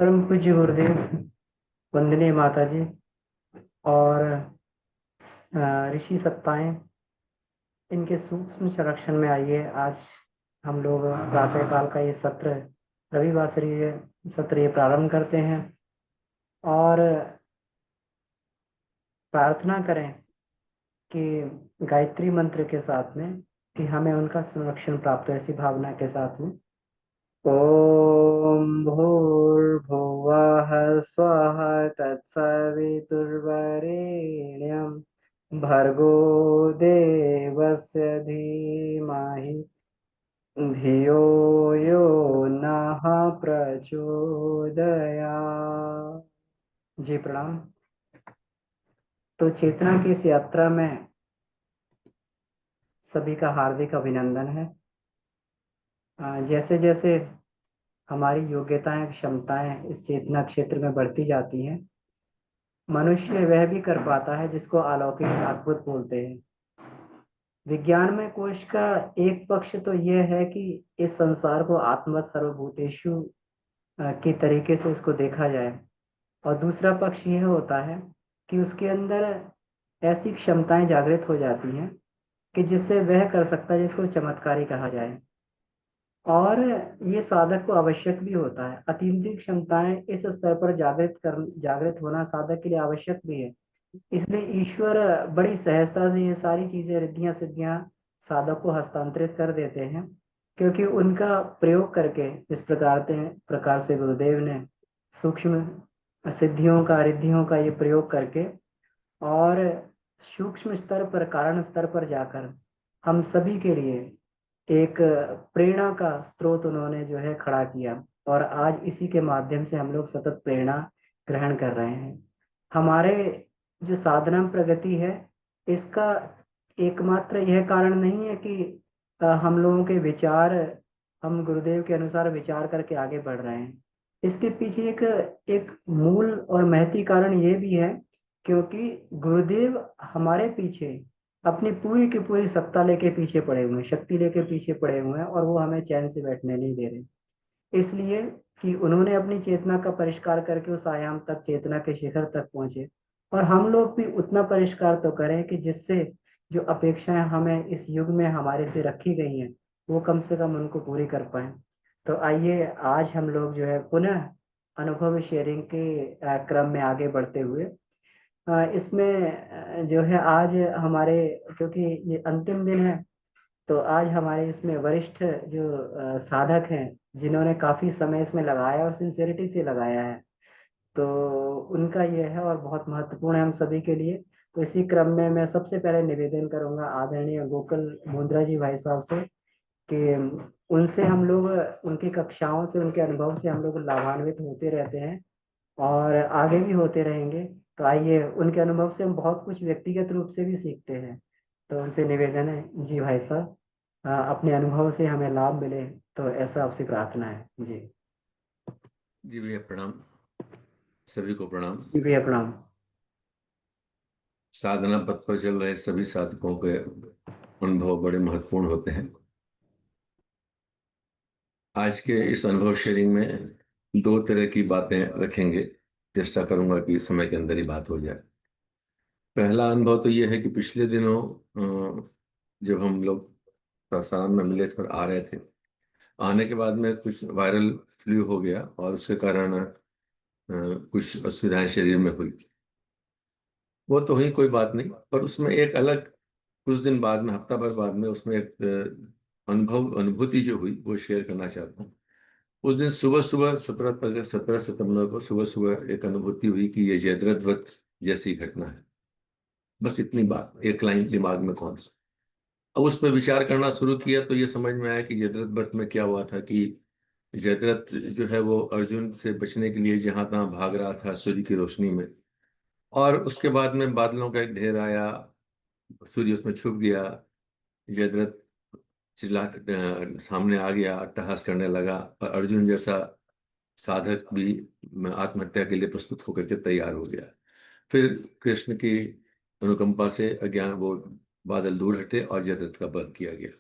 परम पूज्य गुरुदेव, वंदनीय माता जी और ऋषि सत्ताएं, इनके सूक्ष्म संरक्षण में आइए। आज हम लोग प्रातःकाल का ये सत्र, रविवासरीय सत्र ये प्रारंभ करते हैं और प्रार्थना करें कि गायत्री मंत्र के साथ में कि हमें उनका संरक्षण प्राप्त हो, ऐसी भावना के साथ में। ओम भूर्भुवः स्वः तत्सवितुर्वरेण्यं भर्गो देवस्य धीमहि धियो यो नः प्रचोदयात्। जी प्रणाम। तो चेतना की इस यात्रा में सभी का हार्दिक अभिनंदन है। जैसे जैसे हमारी योग्यताएं क्षमताएं इस चेतना क्षेत्र में बढ़ती जाती हैं, मनुष्य वह भी कर पाता है जिसको अलौकिक अद्भुत बोलते हैं। विज्ञानमय कोश का एक पक्ष तो यह है कि इस संसार को आत्मवत् सर्वभूतेषु के तरीके से इसको देखा जाए, और दूसरा पक्ष यह होता है कि उसके अंदर ऐसी क्षमताएं जागृत हो जाती हैं कि जिससे वह कर सकता है जिसको चमत्कारी कहा जाए। और ये साधक को आवश्यक भी होता है। अतीन्द्रिय क्षमताएं इस स्तर पर जागृत होना साधक के लिए आवश्यक भी है। इसलिए ईश्वर बड़ी सहजता से ये सारी चीजें, रिद्धियां सिद्धियां साधक को हस्तांतरित कर देते हैं, क्योंकि उनका प्रयोग करके इस प्रकार से गुरुदेव ने सूक्ष्म सिद्धियों का, रिद्धियों का ये प्रयोग करके और सूक्ष्म स्तर पर, कारण स्तर पर जाकर हम सभी के लिए एक प्रेरणा का स्रोत उन्होंने जो है खड़ा किया। और आज इसी के माध्यम से हम लोग सतत प्रेरणा ग्रहण कर रहे हैं। हमारे जो साधना प्रगति है, इसका एकमात्र यह कारण नहीं है कि हम लोगों के विचार, हम गुरुदेव के अनुसार विचार करके आगे बढ़ रहे हैं। इसके पीछे एक एक मूल और महती कारण ये भी है, क्योंकि गुरुदेव हमारे पीछे अपनी पूरी की पूरी सत्ता लेके पीछे पड़े हुए हैं, शक्ति लेके पीछे पड़े हुए हैं, और वो हमें चैन से बैठने नहीं दे रहे। इसलिए कि उन्होंने अपनी चेतना का परिष्कार करके उस आयाम तक, चेतना के शिखर तक पहुंचे। और हम लोग भी उतना परिष्कार तो करें कि जिससे जो अपेक्षाएं हमें इस युग में हमारे से रखी गई हैं, वो कम से कम उनको पूरी कर पाए। तो आइए आज हम लोग जो है पुनः अनुभव शेयरिंग के क्रम में आगे बढ़ते हुए, इसमें जो है आज हमारे, क्योंकि ये अंतिम दिन है, तो आज हमारे इसमें वरिष्ठ जो साधक हैं, जिन्होंने काफी समय इसमें लगाया और सिंसेरिटी से लगाया है, तो उनका ये है और बहुत महत्वपूर्ण है हम सभी के लिए। तो इसी क्रम में मैं सबसे पहले निवेदन करूंगा आदरणीय गोकुल मुंद्रा जी भाई साहब से कि उनसे हम लोग, उनकी कक्षाओं से, उनके अनुभव से हम लोग लाभान्वित होते रहते हैं और आगे भी होते रहेंगे। तो आइए, उनके अनुभव से हम बहुत कुछ व्यक्तिगत रूप से भी सीखते हैं। तो उनसे निवेदन है, जी भाई साहब, अपने अनुभव से हमें लाभ मिले, तो ऐसा आपसे प्रार्थना है जी। जी भैया प्रणाम। सभी को प्रणाम। जी भैया प्रणाम। साधना पथ पर चल रहे सभी साधकों के अनुभव बड़े महत्वपूर्ण होते हैं। आज के इस अनुभव शेयरिंग में दो तरह की बातें रखेंगे। चेष्टा करूंगा कि समय के अंदर ही बात हो जाए। पहला अनुभव तो यह है कि पिछले दिनों जब हम लोग प्रसारण में मिले थे और आ रहे थे, आने के बाद में कुछ वायरल फ्लू हो गया और उसके कारण कुछ असुविधाएं शरीर में हुई। वो तो हुई, कोई बात नहीं, पर उसमें एक अलग, कुछ दिन बाद में, हफ्ता भर बाद में, उसमें एक अनुभूति जो हुई वो शेयर करना चाहता हूँ। उस दिन सुबह सुबह 17 सितंबर को सुबह सुबह एक अनुभूति हुई कि ये जयद्रथ वध जैसी घटना है। बस इतनी बात, एक लाइन दिमाग में कौन सा। अब उस पर विचार करना शुरू किया तो ये समझ में आया कि जयद्रथ वध में क्या हुआ था कि जयद्रथ जो है वो अर्जुन से बचने के लिए जहां तहां भाग रहा था सूर्य की रोशनी में, और उसके बाद में बादलों का एक ढेर आया, सूर्य उसमें छुप गया, जयद्रथ सामने आ गया, अट्टहास करने लगा, और अर्जुन जैसा साधक भी आत्महत्या के लिए प्रस्तुत होकर के तैयार हो गया। फिर कृष्ण की अनुकंपा से अज्ञान, वो बादल दूर हटे और जयद्रथ का वध किया गया।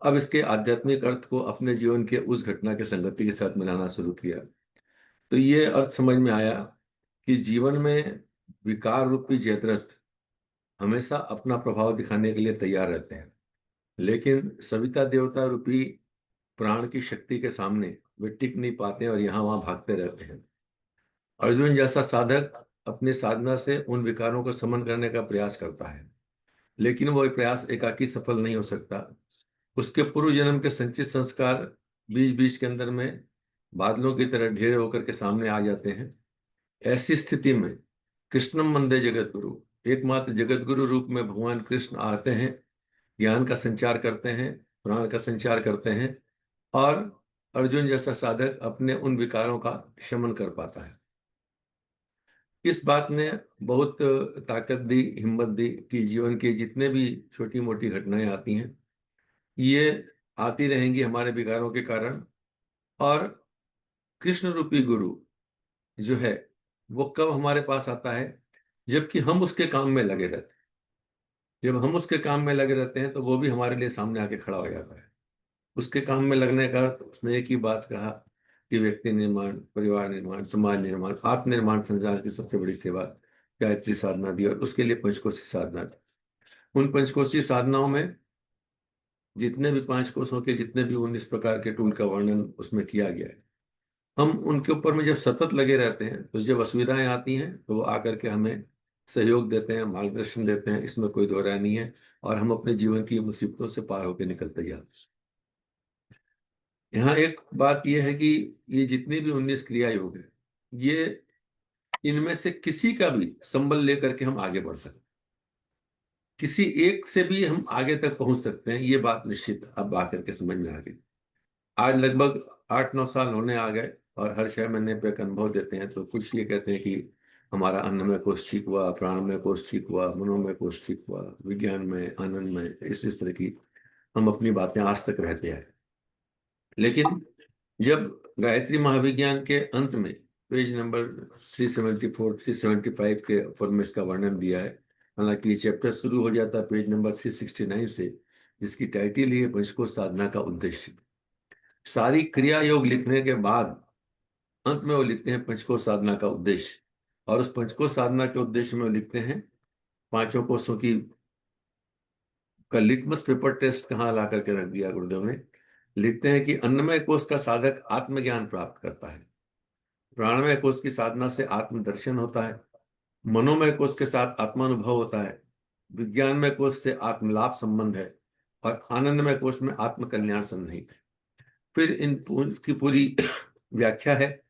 अब इसके आध्यात्मिक अर्थ को अपने जीवन के उस घटना के संगति के साथ मिलाना शुरू किया। तो ये अर्थ समझ में आया कि जीवन में विकार रूपी जयद्रथ हमेशा अपना प्रभाव दिखाने के लिए तैयार रहते हैं, लेकिन सविता देवता रूपी प्राण की शक्ति के सामने वे टिक नहीं पाते और यहाँ वहां भागते रहते हैं। अर्जुन जैसा साधक अपनी साधना से उन विकारों को समन करने का प्रयास करता है, लेकिन वो प्रयास एकाकी सफल नहीं हो सकता। उसके पूर्व जन्म के संचित संस्कार बीच बीच के अंदर में बादलों की तरह ढेर होकर के सामने आ जाते हैं। ऐसी स्थिति में कृष्णम वंदे जगत गुरु, एकमात्र जगत गुरु रूप में भगवान कृष्ण आते हैं, ज्ञान का संचार करते हैं, प्राण का संचार करते हैं, और अर्जुन जैसा साधक अपने उन विकारों का शमन कर पाता है। इस बात ने बहुत ताकत दी, हिम्मत दी कि जीवन की जितने भी छोटी मोटी घटनाएं आती हैं, ये आती रहेंगी हमारे विकारों के कारण। और कृष्ण रूपी गुरु जो है वो कब हमारे पास आता है? जबकि हम उसके काम में लगे रहते हैं। जब हम उसके काम में लगे रहते हैं तो वो भी हमारे लिए सामने आके खड़ा हो जाता है। उसके काम में लगने का अर्थ उसने एक ही बात कहा कि व्यक्ति निर्माण, परिवार निर्माण, समाज निर्माण, आत्मनिर्माण संसार की सबसे बड़ी सेवा गायत्री साधना दी, और उसके लिए पंचकोशी साधना दी। उन पंचकोशी साधनाओं में जितने भी 5 कोषों के जितने भी 19 प्रकार के टूल का वर्णन उसमें किया गया है, हम उनके ऊपर में जब सतत लगे रहते हैं तो जब असुविधाएं आती हैं तो वो आकर के हमें सहयोग देते हैं, मार्गदर्शन देते हैं, इसमें कोई दो राय नहीं है। और हम अपने जीवन की मुसीबतों से पार होकर निकलते जाते हैं। यहाँ एक बात यह है कि ये जितनी भी 19 क्रिया योग है, ये इनमें से किसी का भी संबल लेकर के हम आगे बढ़ सकते हैं। किसी एक से भी हम आगे तक पहुंच सकते हैं, ये बात निश्चित अब आकर के समझ में आ गई। आज लगभग 8-9 साल होने आ गए और हर छह महीने पे एक अनुभव देते हैं, तो कुछ ये कहते हैं कि हमारा अन्नमय कोश ठीक हुआ, प्राणमय कोश ठीक हुआ, मनोमय कोश ठीक हुआ, विज्ञान में, आनंद में, इस तरह की हम अपनी बातें आज तक रहते हैं। लेकिन जब गायत्री महाविज्ञान के अंत में पेज नंबर 374 375 के ऊपर में इसका वर्णन दिया है, हालांकि ये चैप्टर शुरू हो जाता है पेज नंबर 369 से, जिसकी टाइटल है पंचकोश साधना का उद्देश्य। सारी क्रिया योग लिखने के बाद अंत में वो लिखते हैं पंचकोश साधना का उद्देश्य, और उस पंचकोश साधना के उद्देश्य में वो लिखते हैं 5 कोषों की का लिटमस पेपर टेस्ट कहाँ ला करके रख दिया गुरुदेव ने। लिखते हैं कि अन्नमय कोश का साधक आत्मज्ञान प्राप्त करता है, प्राणमय कोश की साधना से आत्मदर्शन होता है, मनोमय कोश के साथ आत्मानुभव होता है, विज्ञानमय कोश से आत्मलाभ संबंध है, और आनंदमय कोश में आत्मकल्याण सन्निहित है। फिर इसकी पूरी व्याख्या है,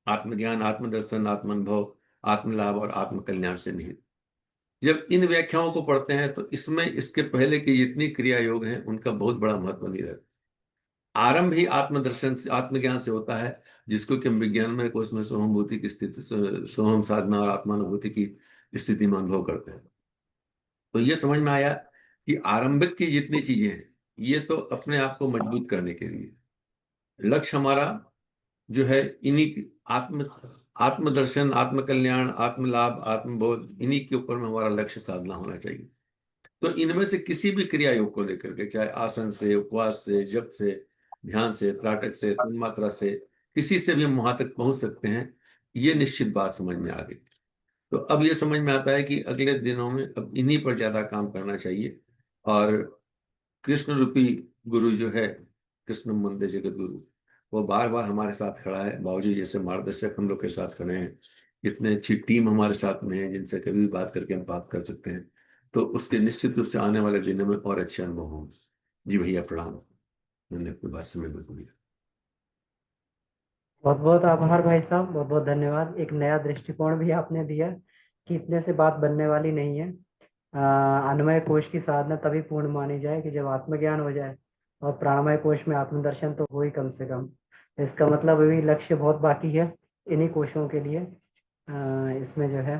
आत्मज्ञान, आत्मदर्शन, आत्मानुभव, आत्मलाभ और आत्मकल्याण से निहित। जब इन व्याख्याओं को पढ़ते हैं तो इसमें इसके पहले की जितनी क्रिया योग हैं उनका बहुत बड़ा महत्व नहीं रहता। आरंभ ही आत्मदर्शन से, आत्मज्ञान से होता है, जिसको कि हम विज्ञान में कोष में सोहमभूति की स्थिति, सोहम साधना और आत्मानुभूति की स्थिति में अनुभव करते हैं। तो ये समझ में आया कि आरंभिक की जितनी चीजें हैं ये तो अपने आप को मजबूत करने के लिए, लक्ष्य हमारा जो है इन्हीं आत्मदर्शन, आत्मकल्याण, आत्मलाभ, आत्मबोध, इन्हीं के ऊपर में हमारा लक्ष्य साधना होना चाहिए। तो इनमें से किसी भी क्रिया योग को लेकर के, चाहे आसन से, उपवास से, जप से, ध्यान से, त्राटक से, तन्मात्रा से, किसी से भी हम वहां तक पहुंच सकते हैं, ये निश्चित बात समझ में आ गई। तो अब ये समझ में आता है कि अगले दिनों में अब इन्हीं पर ज्यादा काम करना चाहिए। और कृष्ण रूपी गुरु जो है, कृष्ण वंदे जगत गुरु, वो बार बार हमारे साथ खड़ा है। बाबूजी जैसे मार्गदर्शक हम लोग के साथ खड़े हैं, इतने अच्छी टीम हमारे साथ में है जिनसे कभी भी बात करके हम बात कर सकते हैं। तो उसके निश्चित रूप से आने वाले दिनों में और अच्छे अनुभव होंगे। जी भैया प्रणाम, मैंने अपनी बात समय बिल्कुल दिया। बहुत बहुत आभार भाई साहब, बहुत बहुत धन्यवाद। एक नया दृष्टिकोण भी आपने दिया कि इतने से बात बनने वाली नहीं है। अन्नमय कोश की साधना तभी पूर्ण मानी जाए कि जब आत्मज्ञान हो जाए, और प्राणमय कोश में आत्मदर्शन तो हो ही कम से कम। इसका मतलब अभी लक्ष्य बहुत बाकी है इन्हीं कोशों के लिए। इसमें जो है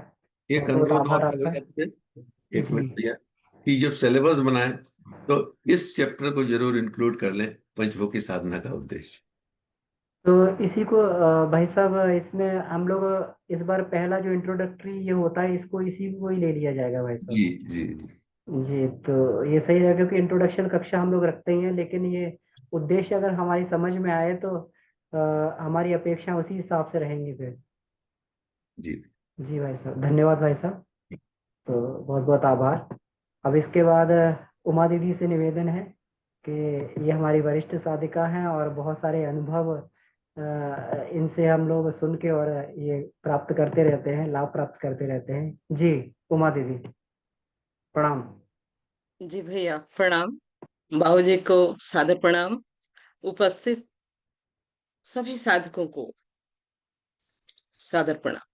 एक बहुत बहुत अनुरोध और आभार कर आपका। रहे थे, एक जी, मिनट भैया, कि जब सिलेबस बनाए तो इस चैप्टर को जरूर इंक्लूड कर लें, पंचमुखी साधना का उद्देश्य। तो इसी को भाई साहब, इसमें हम लोग इस बार पहला जो इंट्रोडक्टरी ये होता है, इसको इसी को ही ले लिया जाएगा भाई जी साहब। जी। जी, तो ये सही रहेगा क्योंकि इंट्रोडक्शन कक्षा हम लोग रखते ही हैं, लेकिन ये उद्देश्य अगर हमारी समझ में आए तो हमारी अपेक्षा उसी हिसाब से रहेंगी फिर। जी। जी भाई साहब, धन्यवाद भाई साहब। तो बहुत बहुत आभार। अब इसके बाद उमा दीदी से निवेदन है कि ये हमारी वरिष्ठ साधिका हैं और बहुत सारे अनुभव इनसे हम लोग सुन के और ये प्राप्त करते रहते हैं, लाभ प्राप्त करते रहते हैं। जी उमा दीदी, प्रणाम। जी भैया प्रणाम। बाबूजी को सादर प्रणाम। उपस्थित सभी साधकों को सादर प्रणाम।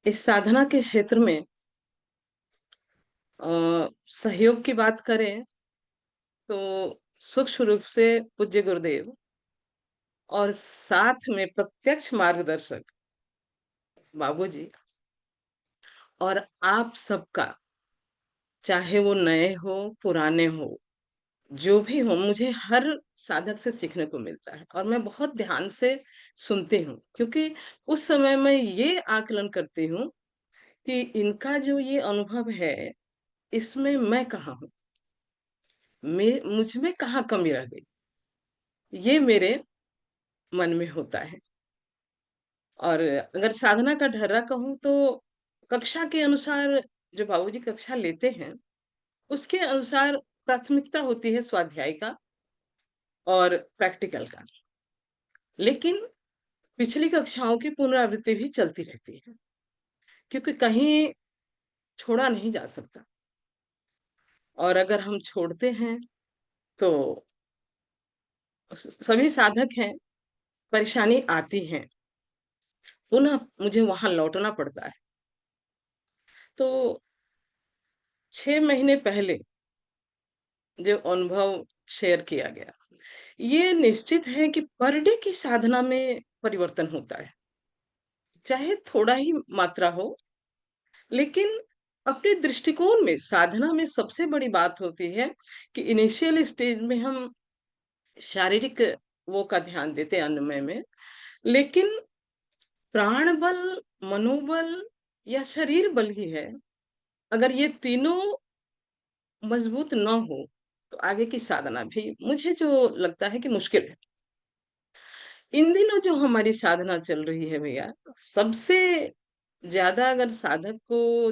इस साधना के क्षेत्र में सहयोग की बात करें तो सूक्ष्म रूप से पूज्य गुरुदेव और साथ में प्रत्यक्ष मार्गदर्शक बाबूजी और आप सबका, चाहे वो नए हो पुराने हो, जो भी हो, मुझे हर साधक से सीखने को मिलता है और मैं बहुत ध्यान से सुनती हूँ, क्योंकि उस समय मैं ये आकलन करती हूँ कि इनका जो ये अनुभव है, इसमें मैं कहाँ हूँ, मुझ में कहाँ कमी रह गई, ये मेरे मन में होता है। और अगर साधना का ढर्रा कहूँ तो कक्षा के अनुसार जो बाबूजी कक्षा लेते हैं, उसके अनुसार प्राथमिकता होती है स्वाध्याय का और प्रैक्टिकल का। लेकिन पिछली कक्षाओं की पुनरावृत्ति भी चलती रहती है, क्योंकि कहीं छोड़ा नहीं जा सकता। और अगर हम छोड़ते हैं तो सभी साधक हैं, परेशानी आती है, पुनः मुझे वहां लौटना पड़ता है। तो 6 महीने पहले जो अनुभव शेयर किया गया, ये निश्चित है कि पर डे की साधना में परिवर्तन होता है, चाहे थोड़ा ही मात्रा हो। लेकिन अपने दृष्टिकोण में साधना में सबसे बड़ी बात होती है कि इनिशियल स्टेज में हम शारीरिक वो का ध्यान देते हैं अन्नमय में, लेकिन प्राण बल, मनोबल या शरीर बल ही है, अगर ये तीनों मजबूत न हो तो आगे की साधना भी मुझे जो लगता है कि मुश्किल है। इन दिनों जो हमारी साधना चल रही है भैया, सबसे ज्यादा अगर साधक को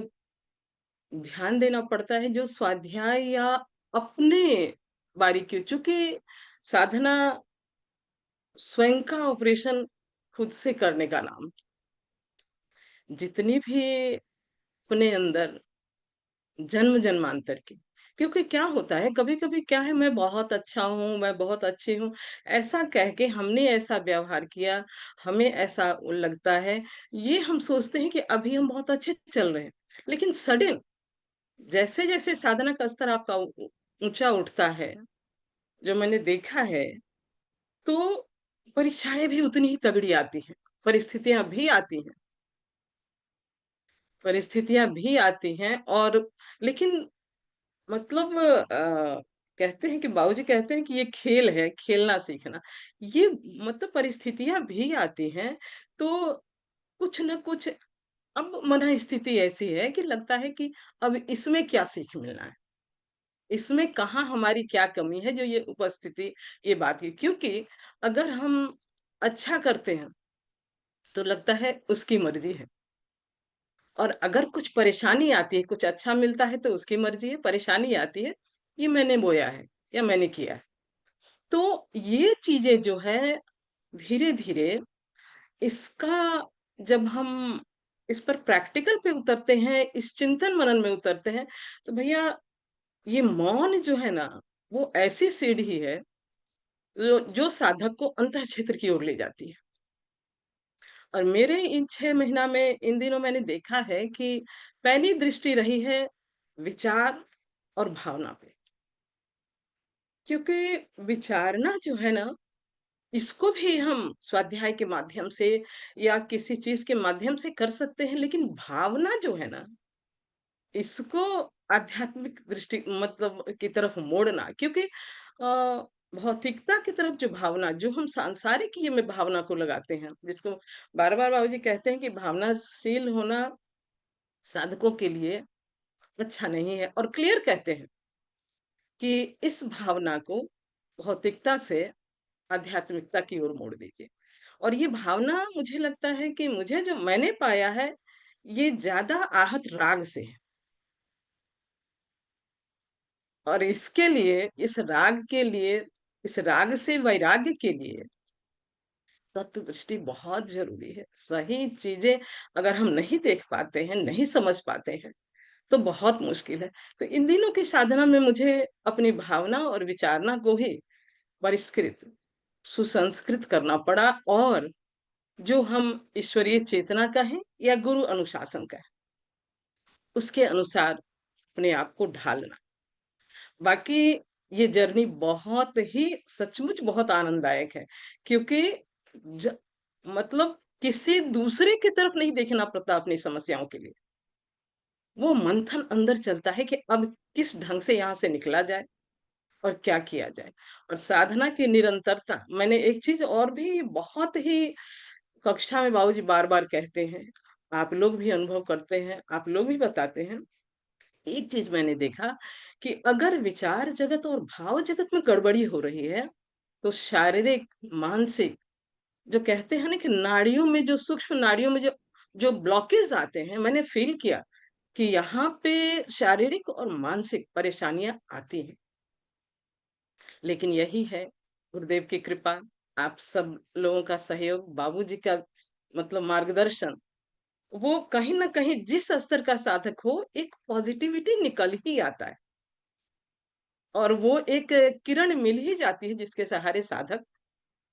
ध्यान देना पड़ता है जो स्वाध्याय या अपने बारीकियों, चूंकि साधना स्वयं का ऑपरेशन खुद से करने का नाम, जितनी भी अपने अंदर जन्म जन्मांतर की, क्योंकि क्या होता है कभी कभी क्या है, मैं बहुत अच्छा हूँ, मैं बहुत अच्छी हूँ, ऐसा कह के हमने ऐसा व्यवहार किया, हमें ऐसा लगता है, ये हम सोचते हैं कि अभी हम बहुत अच्छे चल रहे हैं। लेकिन सडन जैसे जैसे साधना का स्तर आपका ऊंचा उठता है, जो मैंने देखा है, तो परीक्षाएं भी उतनी ही तगड़ी आती हैं, परिस्थितियां भी आती हैं, परिस्थितियां भी आती हैं। और लेकिन मतलब कहते हैं कि बाबूजी कहते हैं कि ये खेल है, खेलना सीखना। ये मतलब परिस्थितियां भी आती हैं, तो कुछ न कुछ अब मन स्थिति ऐसी है कि लगता है कि अब इसमें क्या सीख मिलना है, इसमें कहाँ हमारी क्या कमी है जो ये उपस्थिति, ये बात की, क्योंकि अगर हम अच्छा करते हैं तो लगता है उसकी मर्जी है, और अगर कुछ परेशानी आती है, कुछ अच्छा मिलता है तो उसकी मर्जी है, परेशानी आती है ये मैंने बोया है या मैंने किया है। तो ये चीजें जो है धीरे धीरे इसका, जब हम इस पर प्रैक्टिकल पे उतरते हैं, इस चिंतन मनन में उतरते हैं, तो भैया ये मौन जो है ना, वो ऐसी सीढ़ी है जो साधक को अंतः क्षेत्र की ओर ले जाती है। और मेरे इन 6 महीना में इन दिनों मैंने देखा है कि पहली दृष्टि रही है विचार और भावना पे, क्योंकि विचारना जो है ना, इसको भी हम स्वाध्याय के माध्यम से या किसी चीज के माध्यम से कर सकते हैं, लेकिन भावना जो है ना, इसको आध्यात्मिक दृष्टि मतलब की तरफ मोड़ना, क्योंकि भौतिकता की तरफ जो भावना, जो हम सांसारिक ये में भावना को लगाते हैं, जिसको बार बार बाबूजी कहते हैं कि भावनाशील होना साधकों के लिए अच्छा नहीं है, और क्लियर कहते हैं कि इस भावना को भौतिकता से आध्यात्मिकता की ओर मोड़ दीजिए। और ये भावना मुझे लगता है कि मुझे जो मैंने पाया है, ये ज़्यादा आहत राग से है। और इसके लिए, इस राग से वैराग्य के लिए तत्व दृष्टि बहुत ज़रूरी है। सही चीज़ें अगर हम नहीं देख पाते हैं, नहीं समझ पाते हैं, तो बहुत मुश्किल है। तो इन दिनों की साधना में मुझे अपनी भावना और विचारना को ही परिष्कृत, सुसंस्कृत करना पड़ा, और जो हम ईश्वरीय चेतना कहें या गुरु अनुशासन कहें, उसके अनुसार अपने आप को ढालना। बाकी ये जर्नी बहुत ही, सचमुच बहुत आनंददायक है, क्योंकि ज मतलब किसी दूसरे की तरफ नहीं देखना पड़ता अपनी समस्याओं के लिए। वो मंथन अंदर चलता है कि अब किस ढंग से यहाँ से निकला जाए और क्या किया जाए। और साधना की निरंतरता, मैंने एक चीज़ और भी बहुत ही कक्षा में बाबूजी बार-बार कहते हैं, आप लोग भी अनुभव करते हैं, आप लोग भी बताते हैं। एक चीज़ मैंने देखा कि अगर विचार जगत और भाव जगत में गड़बड़ी हो रही है, तो शारीरिक, मानसिक, जो कहते हैं ना कि नाड़ियों में, जो सूक्ष्म नाड़ियों में जो जो ब्लॉकेज आते हैं, मैंने फ़ील किया कि यहाँ पे शारीरिक और मानसिक परेशानियाँ आती हैं। लेकिन यही है गुरुदेव की कृपा, आप सब लोगों का सहयोग, बाबूजी का मतलब मार्गदर्शन, वो कहीं न कहीं जिस स्तर का साधक हो, एक पॉज़िटिविटी निकल ही आता है। और वो एक किरण मिल ही जाती है जिसके सहारे साधक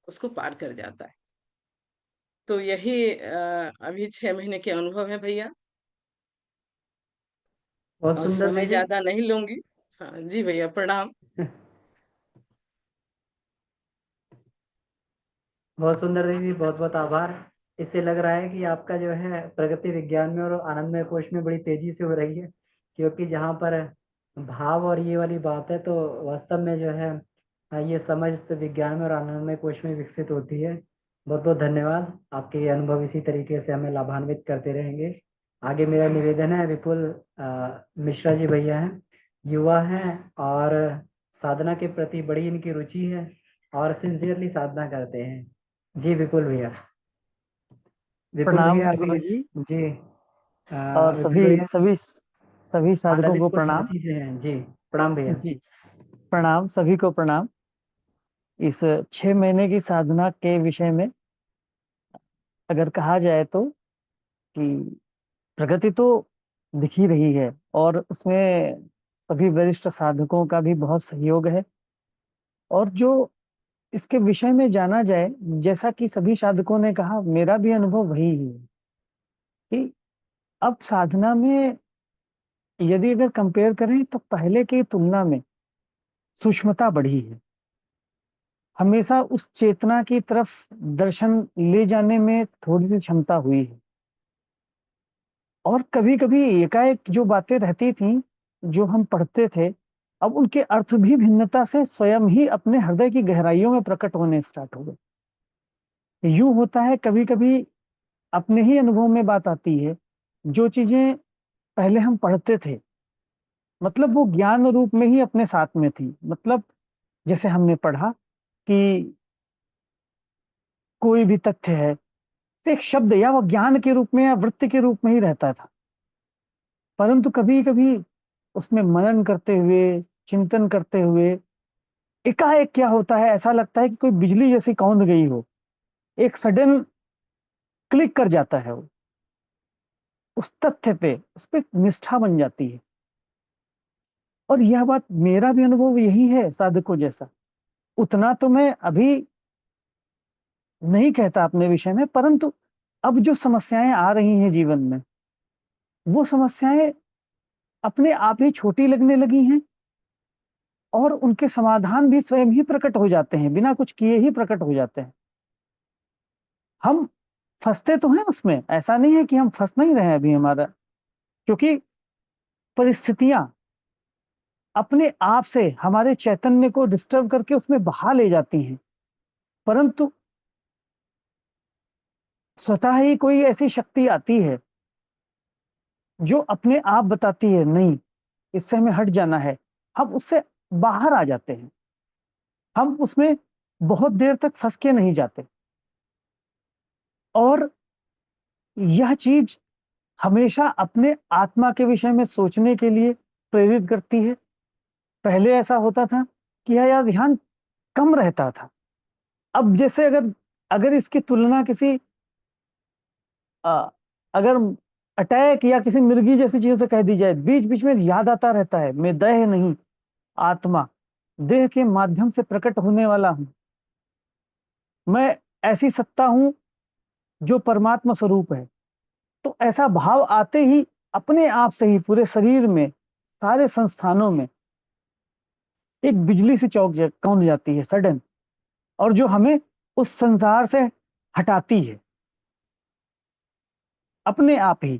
उसको पार कर जाता है। तो यही अभी 6 महीने के अनुभव हैं भैया, बहुत और सुंदर समय दीदी। ज़्यादा नहीं लूँगी। हाँ, जी भैया प्रणाम। बहुत सुंदर दीदी, बहुत बहुत आभार। इससे लग रहा है कि आपका जो है प्रगति विज्ञान में और आनंदमय कोश में बड़ी तेजी से हो रही है, क्योंकि जहाँ पर भाव और ये वाली बात है, तो वास्तव में जो है ये समझ तो विज्ञान में और आनंदमय कोश में विकसित होती है। बहुत बहुत धन्यवाद। आपके ये अनुभव इसी तरीके से हमें लाभान्वित करते रहेंगे। आगे मेरा निवेदन है, विपुल मिश्रा जी भैया हैं, युवा हैं, और साधना के प्रति बड़ी इनकी रुचि है और सिंसियरली साधना करते हैं। जी विपुल भैया। विपुल प्रणाम भैया अभी, गुरुजी। जी और विपुल सभी भैया सभी सभी साधकों को आनंदित प्रणाम। झांसी से हैं जी। प्रणाम भैया। जी, प्रणाम, सभी को प्रणाम। इस 6 महीने की साधना के विषय में अगर कहा जाए तो कि प्रगति तो दिख ही रही है, और उसमें सभी वरिष्ठ साधकों का भी बहुत सहयोग है। और जो इसके विषय में जाना जाए, जैसा कि सभी साधकों ने कहा, मेरा भी अनुभव वही है कि अब साधना में यदि अगर कंपेयर करें तो पहले की तुलना में सूक्ष्मता बढ़ी है। हमेशा उस चेतना की तरफ दर्शन ले जाने में थोड़ी सी क्षमता हुई है। और कभी-कभी एकाएक जो बातें रहती थीं, जो हम पढ़ते थे, अब उनके अर्थ भी भिन्नता से स्वयं ही अपने हृदय की गहराइयों में प्रकट होने स्टार्ट हो गए। यूँ होता है कभी-कभी, अपने ही अनुभव में बात आती है, जो चीज़ें पहले हम पढ़ते थे, मतलब वो ज्ञान रूप में ही अपने साथ में थी। मतलब जैसे हमने पढ़ा कि कोई भी तथ्य है, एक शब्द या वो ज्ञान के रूप में या वृत्ति के रूप में ही रहता था। परंतु कभी-कभी उसमें मनन करते हुए, चिंतन करते हुए, एकाएक क्या होता है, ऐसा लगता है कि कोई बिजली जैसी कौंध गई हो। एक सडन क्लिक कर जाता है वो, उस तथ्य पे, उस पे निष्ठा बन जाती है। और यह बात मेरा भी अनुभव यही है साधकों जैसा। उतना तो मैं अभी नहीं कहता अपने विषय में, परंतु अब जो समस्याएँ आ रही हैं जीवन में, वो समस्याएँ अपने आप ही छोटी लगने लगी हैं, और उनके समाधान भी स्वयं ही प्रकट हो जाते हैं, बिना कुछ किए ही प्रकट हो जाते हैं। हम फँसते तो हैं उसमें, ऐसा नहीं है कि हम फँस नहीं रहे हैं अभी हमारा, क्योंकि परिस्थितियाँ अपने आप से हमारे चैतन्य को डिस्टर्ब करके उसमें बहा ले जाती हैं। परंतु स्वतः ही कोई ऐसी शक्ति आती है, जो अपने आप बताती है, नहीं, इससे हमें हट जाना है। हम उससे बाहर आ जाते हैं। हम उसमें बहुत देर तक फंस के नहीं जाते। और यह चीज हमेशा अपने आत्मा के विषय में सोचने के लिए प्रेरित करती है। पहले ऐसा होता था कि यह ध्यान कम रहता था। अब जैसे अगर अगर इसकी तुलना किसी अगर अटैक या किसी मिर्गी जैसी चीजों से कह दी जाए, बीच बीच में याद आता रहता है, मैं देह नहीं, आत्मा देह के माध्यम से प्रकट होने वाला हूं, मैं ऐसी सत्ता हूं जो परमात्मा स्वरूप है। तो ऐसा भाव आते ही अपने आप से ही पूरे शरीर में, सारे संस्थानों में एक बिजली सी कौंध जाती है सडन, और जो हमें उस संसार से हटाती है अपने आप ही।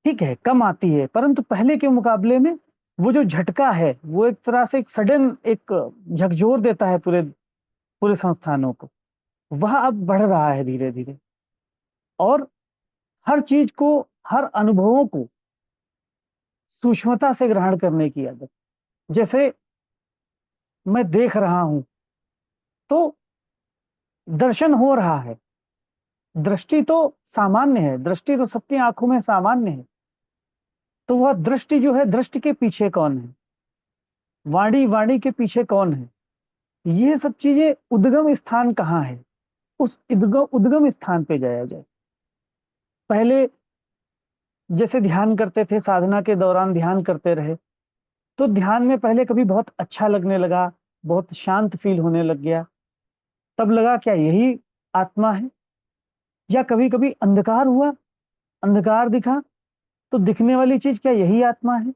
ठीक है, कम आती है, परंतु पहले के मुकाबले में वो जो झटका है वो एक तरह से एक सडन एक झकझोर देता है पूरे पूरे संस्थानों को। वह अब बढ़ रहा है धीरे धीरे, और हर चीज को, हर अनुभवों को सूक्ष्मता से ग्रहण करने की आदत। जैसे मैं देख रहा हूं तो दर्शन हो रहा है, दृष्टि तो सामान्य है, दृष्टि तो सबकी आंखों में सामान्य है। तो वह दृष्टि जो है, दृष्टि के पीछे कौन है, वाणी वाणी के पीछे कौन है, ये सब चीजें उद्गम स्थान कहाँ है, उस उद्गम स्थान पे जाया जाए। पहले जैसे ध्यान करते थे, साधना के दौरान ध्यान करते रहे, तो ध्यान में पहले कभी बहुत अच्छा लगने लगा, बहुत शांत फील होने लग गया, तब लगा क्या यही आत्मा है। या कभी कभी अंधकार हुआ, अंधकार दिखा, तो दिखने वाली चीज क्या यही आत्मा है।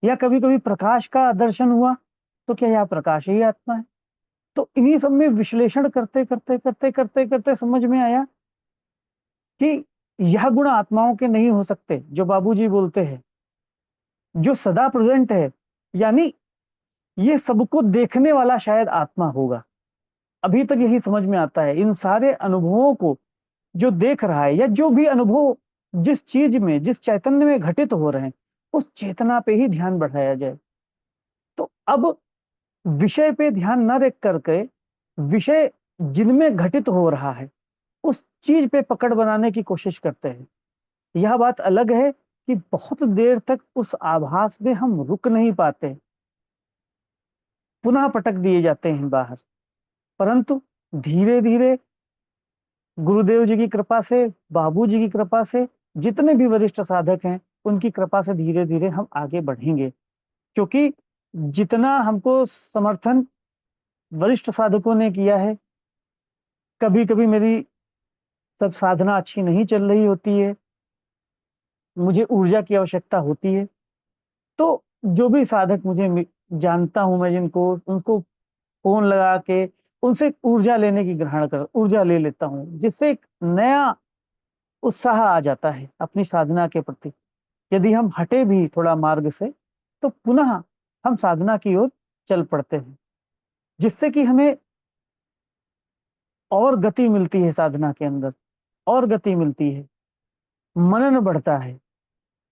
या कभी कभी प्रकाश का दर्शन हुआ, तो क्या यह प्रकाश ही आत्मा है। तो इन्हीं सब में विश्लेषण करते करते करते करते करते समझ में आया कि यह गुण आत्माओं के नहीं हो सकते, जो बाबूजी बोलते हैं, जो सदा प्रेजेंट है, यानी ये सबको देखने वाला शायद आत्मा होगा। अभी तक यही समझ में आता है, इन सारे अनुभवों को जो देख रहा है, या जो भी अनुभव जिस चीज में, जिस चैतन्य में घटित हो रहे हैं, उस चेतना पे ही ध्यान बढ़ाया जाए। तो अब विषय पे ध्यान न रख करके विषय जिनमें घटित हो रहा है उस चीज पे पकड़ बनाने की कोशिश करते हैं। यह बात अलग है कि बहुत देर तक उस आभास में हम रुक नहीं पाते, पुनः पटक दिए जाते हैं बाहर। परंतु धीरे धीरे गुरुदेव जी की कृपा से, बाबू जी की कृपा से, जितने भी वरिष्ठ साधक हैं उनकी कृपा से धीरे धीरे हम आगे बढ़ेंगे। क्योंकि जितना हमको समर्थन वरिष्ठ साधकों ने किया है, कभी कभी मेरी सब साधना अच्छी नहीं चल रही होती है, मुझे ऊर्जा की आवश्यकता होती है, तो जो भी साधक मुझे जानता हूं मैं, जिनको उनको फोन लगा के उनसे ऊर्जा लेने की ग्रहण कर ऊर्जा ले लेता हूं, जिससे एक नया उत्साह आ जाता है अपनी साधना के प्रति। यदि हम हटे भी थोड़ा मार्ग से, तो पुनः हम साधना की ओर चल पड़ते हैं, जिससे कि हमें और गति मिलती है, साधना के अंदर और गति मिलती है, मनन बढ़ता है,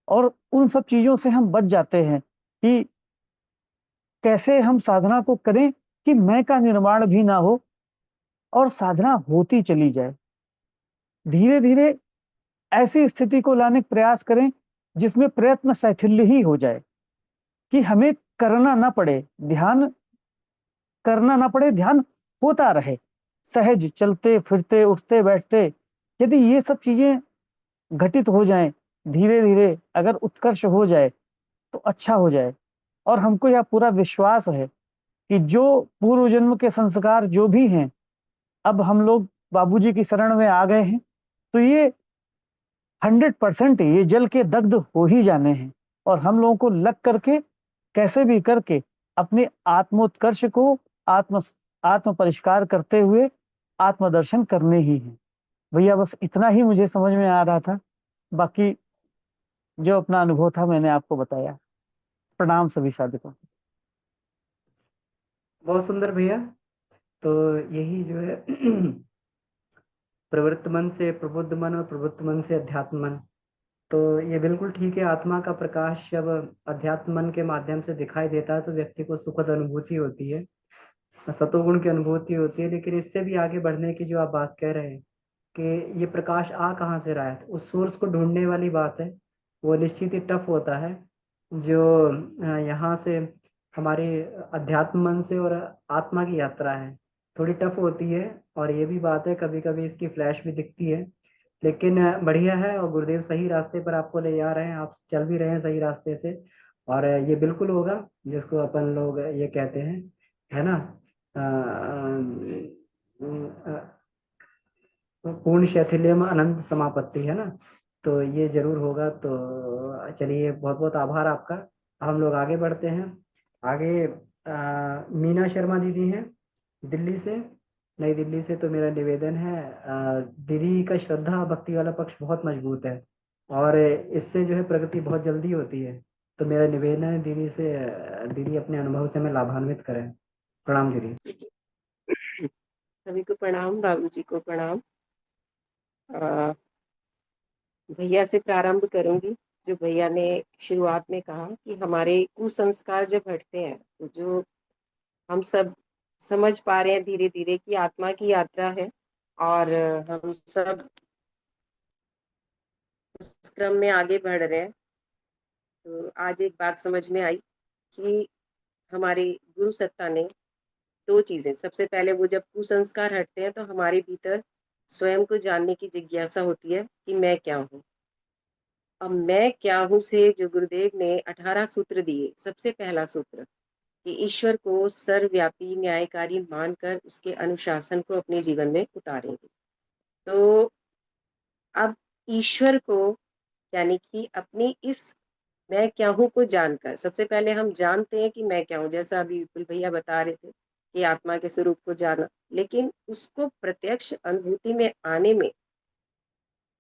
और उन सब चीजों से हम बच जाते हैं कि कैसे हम साधना को करें कि मैं का निर्माण भी ना हो और साधना होती चली जाए। धीरे धीरे ऐसी स्थिति को लाने का प्रयास करें जिसमें प्रयत्न शैथिल्य ही हो जाए, कि हमें करना ना पड़े, ध्यान करना ना पड़े, ध्यान होता रहे, सहज चलते फिरते उठते बैठते। यदि ये सब चीजें घटित हो जाएं, धीरे धीरे अगर उत्कर्ष हो जाए तो अच्छा हो जाए। और हमको यह पूरा विश्वास है कि जो पूर्व जन्म के संस्कार जो भी हैं, अब हम लोग बाबूजी की शरण में आ गए हैं, तो ये 100% ये जल के दग्ध हो ही जाने हैं, और हम लोगों को लग करके कैसे भी करके अपने आत्मोत्कर्ष को, आत्म आत्म परिष्कार करते हुए आत्मदर्शन करने ही हैं। भैया बस इतना ही मुझे समझ में आ रहा था, बाकी जो अपना अनुभव था मैंने आपको बताया। प्रणाम सभी साधकों। बहुत सुंदर भैया। तो यही जो है प्रवृत्त मन से प्रबुद्ध मन और प्रबुद्ध मन से अध्यात्म मन, तो ये बिल्कुल ठीक है। आत्मा का प्रकाश जब अध्यात्म मन के माध्यम से दिखाई देता है तो व्यक्ति को सुखद अनुभूति होती है। सतोगुण की अनुभूति होती है। लेकिन इससे भी आगे बढ़ने की जो आप बात कह रहे हैं कि ये प्रकाश आ कहाँ से रहा है, तो उस सोर्स को ढूंढने वाली बात है। वो निश्चित ही टफ होता है। जो यहाँ से हमारे अध्यात्म मन से और आत्मा की यात्रा है, थोड़ी टफ होती है। और ये भी बात है, कभी कभी इसकी फ्लैश भी दिखती है। लेकिन बढ़िया है, और गुरुदेव सही रास्ते पर आपको ले जा रहे हैं, आप चल भी रहे हैं सही रास्ते से। और ये बिल्कुल होगा जिसको अपन लोग ये कहते हैं, है ना, पूर्ण शैथिल्यम अनंत समापत्ति, है ना। तो ये जरूर होगा। तो चलिए, बहुत बहुत आभार आपका। हम लोग आगे बढ़ते हैं। आगे मीना शर्मा दीदी हैं दिल्ली से, नई दिल्ली से। तो मेरा निवेदन है, दीदी का श्रद्धा भक्ति वाला पक्ष बहुत मजबूत है, और इससे जो है प्रगति बहुत जल्दी होती है। तो मेरा निवेदन है दीदी से, दीदी अपने अनुभव से हमें लाभान्वित करें। प्रणाम दीदी। सभी को प्रणाम, बाबूजी को प्रणाम। भैया से प्रारंभ करूंगी। जो भैया ने शुरुआत में कहा कि हमारे कुसंस्कार जब हटते हैं, तो जो हम सब समझ पा रहे हैं धीरे धीरे कि आत्मा की यात्रा है, और हम सब उस क्रम में आगे बढ़ रहे हैं। तो आज एक बात समझ में आई कि हमारे गुरु सत्ता ने दो चीजें, सबसे पहले वो जब कुसंस्कार हटते हैं तो हमारे भीतर स्वयं को जानने की जिज्ञासा होती है कि मैं क्या हूँ। अब मैं क्या हूँ से जो गुरुदेव ने 18 सूत्र दिए, सबसे पहला सूत्र कि ईश्वर को सर्वव्यापी न्यायकारी मानकर उसके अनुशासन को अपने जीवन में उतारेंगे। तो अब ईश्वर को, यानी कि अपनी इस मैं क्या हूँ को जानकर, सबसे पहले हम जानते हैं कि मैं क्या हूँ, जैसा अभी विपुल भैया बता रहे थे कि आत्मा के स्वरूप को जाना, लेकिन उसको प्रत्यक्ष अनुभूति में आने में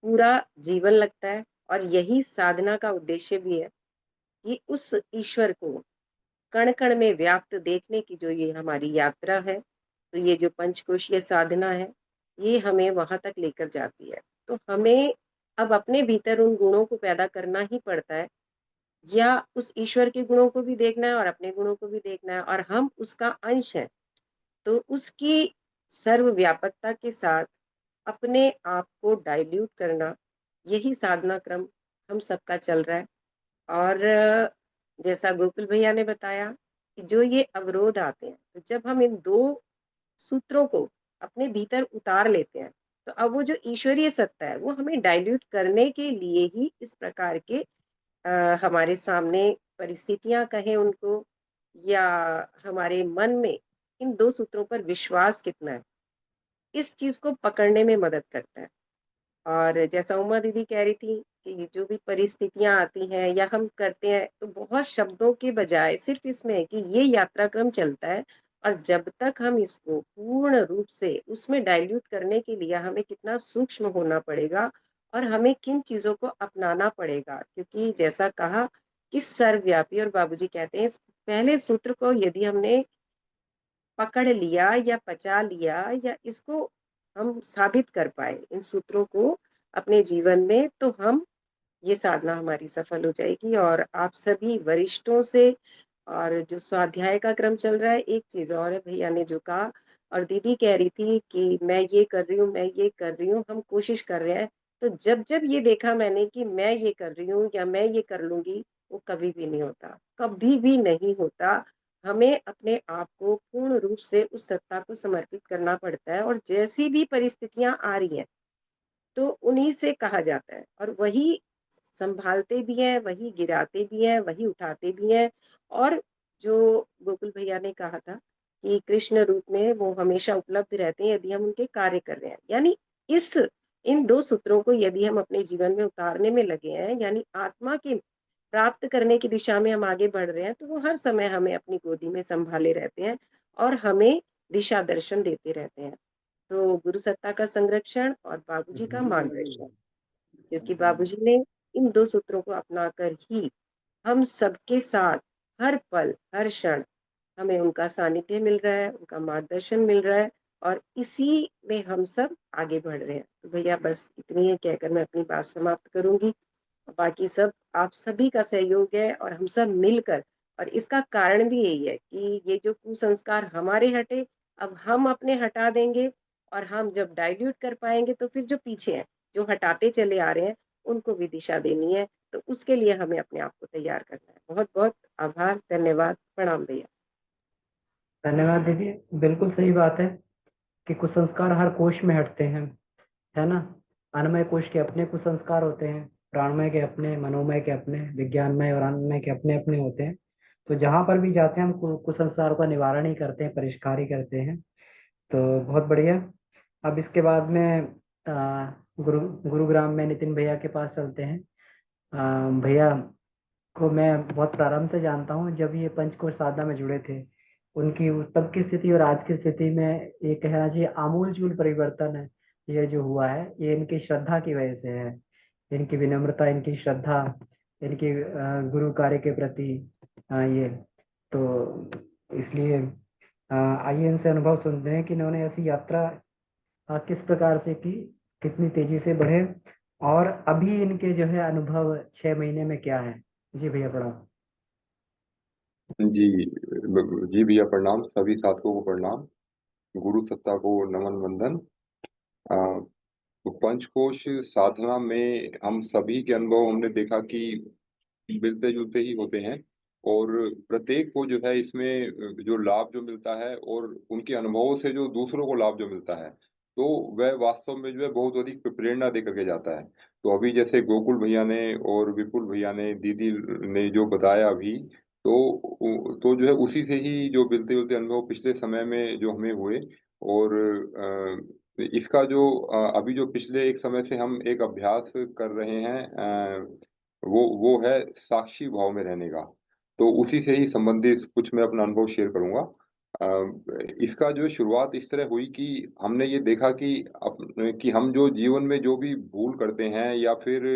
पूरा जीवन लगता है। और यही साधना का उद्देश्य भी है कि उस ईश्वर को कण कण में व्याप्त देखने की जो ये हमारी यात्रा है, तो ये जो पंचकोशीय साधना है, ये हमें वहां तक लेकर जाती है। तो हमें अब अपने भीतर उन गुणों को पैदा करना ही पड़ता है, या उस ईश्वर के गुणों को भी देखना है और अपने गुणों को भी देखना है, और हम उसका अंश हैं। तो उसकी सर्वव्यापकता के साथ अपने आप को डाइल्यूट करना, यही साधना क्रम हम सबका चल रहा है। और जैसा गोकुल भैया ने बताया कि जो ये अवरोध आते हैं, तो जब हम इन दो सूत्रों को अपने भीतर उतार लेते हैं, तो अब वो जो ईश्वरीय सत्ता है वो हमें डाइल्यूट करने के लिए ही इस प्रकार के हमारे सामने परिस्थितियां कहें उनको, या हमारे मन में इन दो सूत्रों पर विश्वास कितना है, इस चीज को पकड़ने में मदद करता है। और जैसा उमा दीदी कह रही थी कि जो भी परिस्थितियां आती हैं या हम करते हैं, तो बहुत शब्दों के बजाय सिर्फ इसमें है कि ये यात्रा क्रम चलता है, और जब तक हम इसको पूर्ण रूप से उसमें डाइल्यूट करने के लिए हमें कितना सूक्ष्म होना पड़ेगा, और हमें किन चीजों को अपनाना पड़ेगा। क्योंकि जैसा कहा कि सर्वव्यापी, और बाबूजी कहते हैं इस पहले सूत्र को यदि हमने पकड़ लिया या पचा लिया, या इसको हम साबित कर पाए इन सूत्रों को अपने जीवन में, तो हम ये साधना हमारी सफल हो जाएगी। और आप सभी वरिष्ठों से, और जो स्वाध्याय का क्रम चल रहा है, एक चीज और है भैया ने जो कहा, और दीदी कह रही थी कि मैं ये कर रही हूँ, मैं ये कर रही हूँ, हम कोशिश कर रहे हैं। तो जब जब ये देखा मैंने कि मैं ये कर रही हूँ या मैं ये कर लूंगी, वो कभी भी नहीं होता, कभी भी नहीं होता। हमें अपने आप को पूर्ण रूप से उस सत्ता को समर्पित करना पड़ता है, और जैसी भी परिस्थितियां आ रही हैं तो उन्हीं से कहा जाता है, और वही संभालते भी हैं, वही गिराते भी हैं, वही उठाते भी हैं। और जो गोकुल भैया ने कहा था कि कृष्ण रूप में वो हमेशा उपलब्ध रहते हैं यदि हम उनके कार्य कर रहे हैं, यानी इस इन दो सूत्रों को यदि हम अपने जीवन में उतारने में लगे हैं, यानी आत्मा के प्राप्त करने की दिशा में हम आगे बढ़ रहे हैं, तो वो हर समय हमें अपनी गोदी में संभाले रहते हैं और हमें दिशा दर्शन देते रहते हैं। तो गुरु सत्ता का संरक्षण और बाबूजी का मार्गदर्शन, क्योंकि बाबूजी ने इन दो सूत्रों को अपनाकर ही हम सबके साथ हर पल हर क्षण हमें उनका सानिध्य मिल रहा है, उनका मार्गदर्शन मिल रहा है, और इसी में हम सब आगे बढ़ रहे हैं। तो भैया बस इतनी है कहकर मैं अपनी बात समाप्त करूंगी। बाकी सब आप सभी का सहयोग है, और हम सब मिलकर, और इसका कारण भी यही है कि ये जो कुसंस्कार हमारे हटे, अब हम अपने हटा देंगे और हम जब डाइल्यूट कर पाएंगे तो फिर जो पीछे हैं, जो हटाते चले आ रहे हैं, उनको भी दिशा देनी है। तो उसके लिए हमें अपने आप को तैयार करना है। बहुत बहुत आभार, धन्यवाद, प्रणाम भैया। धन्यवाद दीदी। बिल्कुल सही बात है कि कुसंस्कार हर कोश में हटते हैं, है ना। अन्नमय कोश के अपने कुसंस्कार होते हैं, प्राणमय के अपने, मनोमय के अपने, विज्ञानमय और आनंदमय के अपने अपने होते हैं। तो जहां पर भी जाते हैं हम कुसंस्कारों का निवारण ही करते हैं, परिष्कार ही करते हैं। तो बहुत बढ़िया। अब इसके बाद में गुरुग्राम में नितिन भैया के पास चलते हैं। भैया को मैं बहुत प्रारंभ से जानता हूँ, जब ये पंचकोश साधना में जुड़े थे, उनकी तब की स्थिति और आज की स्थिति में ये कहना चाहिए आमूलचूल परिवर्तन है। ये जो हुआ है ये इनकी श्रद्धा की वजह से है, इनकी विनम्रता, इनकी श्रद्धा, इनकी गुरु कार्य के प्रति ये तो इसलिए आइए इनसे अनुभव सुनते हैं कि इन्होंने ऐसी यात्रा किस प्रकार से की, कितनी तेजी से बढ़े, और अभी इनके जो है अनुभव 6 महीने में क्या है। जी भैया प्रणाम। जी जी भैया प्रणाम, सभी साथियों को प्रणाम, गुरु सत्ता को नमन वंदन। अ, तो पंचकोश साधना में हम सभी के अनुभव हमने देखा कि मिलते जुलते ही होते हैं, और प्रत्येक को जो है इसमें जो लाभ जो मिलता है और उनके अनुभवों से जो दूसरों को लाभ जो मिलता है, तो वह वास्तव में जो है बहुत अधिक प्रेरणा दे करके जाता है। तो अभी जैसे गोकुल भैया ने और विपुल भैया ने, दीदी ने जो बताया अभी, तो जो है उसी से ही जो मिलते जुलते अनुभव पिछले समय में जो हमें हुए। और इसका जो अभी जो पिछले एक समय से हम एक अभ्यास कर रहे हैं, वो है साक्षी भाव में रहने का। तो उसी से ही संबंधित कुछ मैं अपना अनुभव शेयर करूंगा। इसका जो शुरुआत इस तरह हुई कि हमने ये देखा कि हम जो जीवन में जो भी भूल करते हैं, या फिर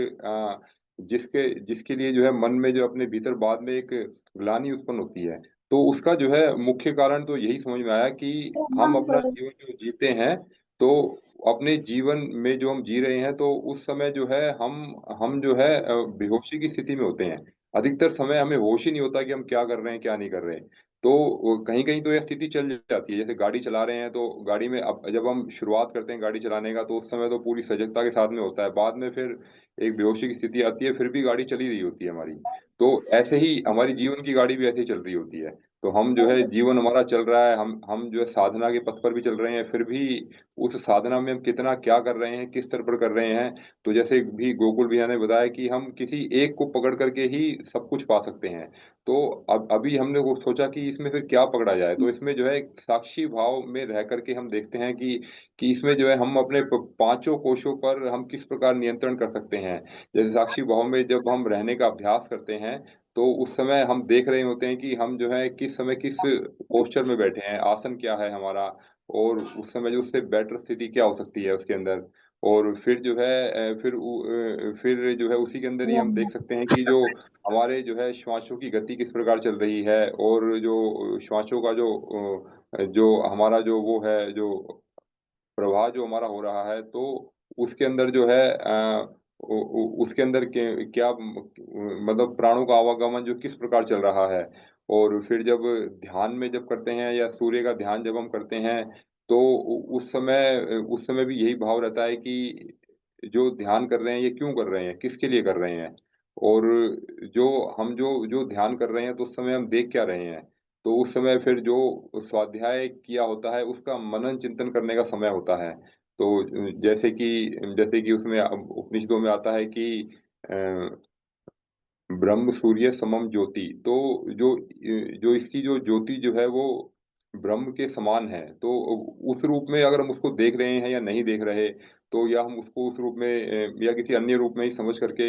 जिसके जिसके लिए जो है मन में जो अपने भीतर बाद में एक ग्लानि उत्पन्न होती है, तो उसका जो है मुख्य कारण तो यही समझ में आया कि हम अपना जीवन जो जीते हैं, तो अपने जीवन में जो हम जी रहे हैं, तो उस समय जो है हम जो है बेहोशी की स्थिति में होते हैं। अधिकतर समय हमें होश ही नहीं होता कि हम क्या कर रहे हैं, क्या नहीं कर रहे हैं। तो कहीं कहीं तो यह स्थिति चल जाती है, जैसे गाड़ी चला रहे हैं, तो गाड़ी में अब जब हम शुरुआत करते हैं गाड़ी चलाने का, तो उस समय तो पूरी सजगता के साथ में होता है, बाद में फिर एक बेहोशी की स्थिति आती है, फिर भी गाड़ी चली रही होती है हमारी। तो ऐसे ही हमारी जीवन की गाड़ी भी ऐसे ही चल रही होती है। तो हम जो है जीवन हमारा चल रहा है, हम जो है साधना के पथ पर भी चल रहे हैं, फिर भी उस साधना में हम कितना क्या कर रहे हैं, किस स्तर पर कर रहे हैं। तो जैसे भी गोकुल भैया ने बताया कि हम किसी एक को पकड़ करके ही सब कुछ पा सकते हैं। तो अब अभी हमने वो सोचा कि इसमें फिर क्या पकड़ा जाए, तो इसमें जो है एक साक्षी भाव में रह करके हम देखते हैं कि इसमें जो है हम अपने पांचों कोशों पर हम किस प्रकार नियंत्रण कर सकते हैं। जैसे साक्षी भाव में जब हम रहने का अभ्यास करते हैं, तो उस समय हम देख रहे होते हैं कि हम जो है किस समय किस पोस्चर में बैठे हैं, आसन क्या है हमारा, और उस समय जो उससे बेटर स्थिति क्या हो सकती है उसके अंदर। और फिर जो है फिर जो है उसी के अंदर ही हम देख सकते हैं कि जो हमारे जो है श्वासों की गति किस प्रकार चल रही है, और जो श्वासों का जो हमारा जो वो है, जो प्रवाह जो हमारा हो रहा है, तो उसके अंदर जो है उसके अंदर क्या मतलब प्राणों का आवागमन जो किस प्रकार चल रहा है। और फिर जब ध्यान में जब करते हैं, या सूर्य का ध्यान जब हम करते हैं, तो उस समय भी यही भाव रहता है कि जो ध्यान कर रहे हैं ये क्यों कर रहे हैं, किसके लिए कर रहे हैं। और जो हम जो जो ध्यान कर रहे हैं, तो उस समय हम देख क्या रहे हैं। तो उस समय फिर जो स्वाध्याय किया होता है, उसका मनन चिंतन करने का समय होता है। तो जैसे कि उसमें उपनिषदों में आता है कि अ, ब्रह्म सूर्य समम ज्योति। तो जो इसकी जो ज्योति जो है वो ब्रह्म के समान है। तो उस रूप में अगर हम उसको देख रहे हैं या नहीं देख रहे, तो या हम उसको उस रूप में या किसी अन्य रूप में ही समझ करके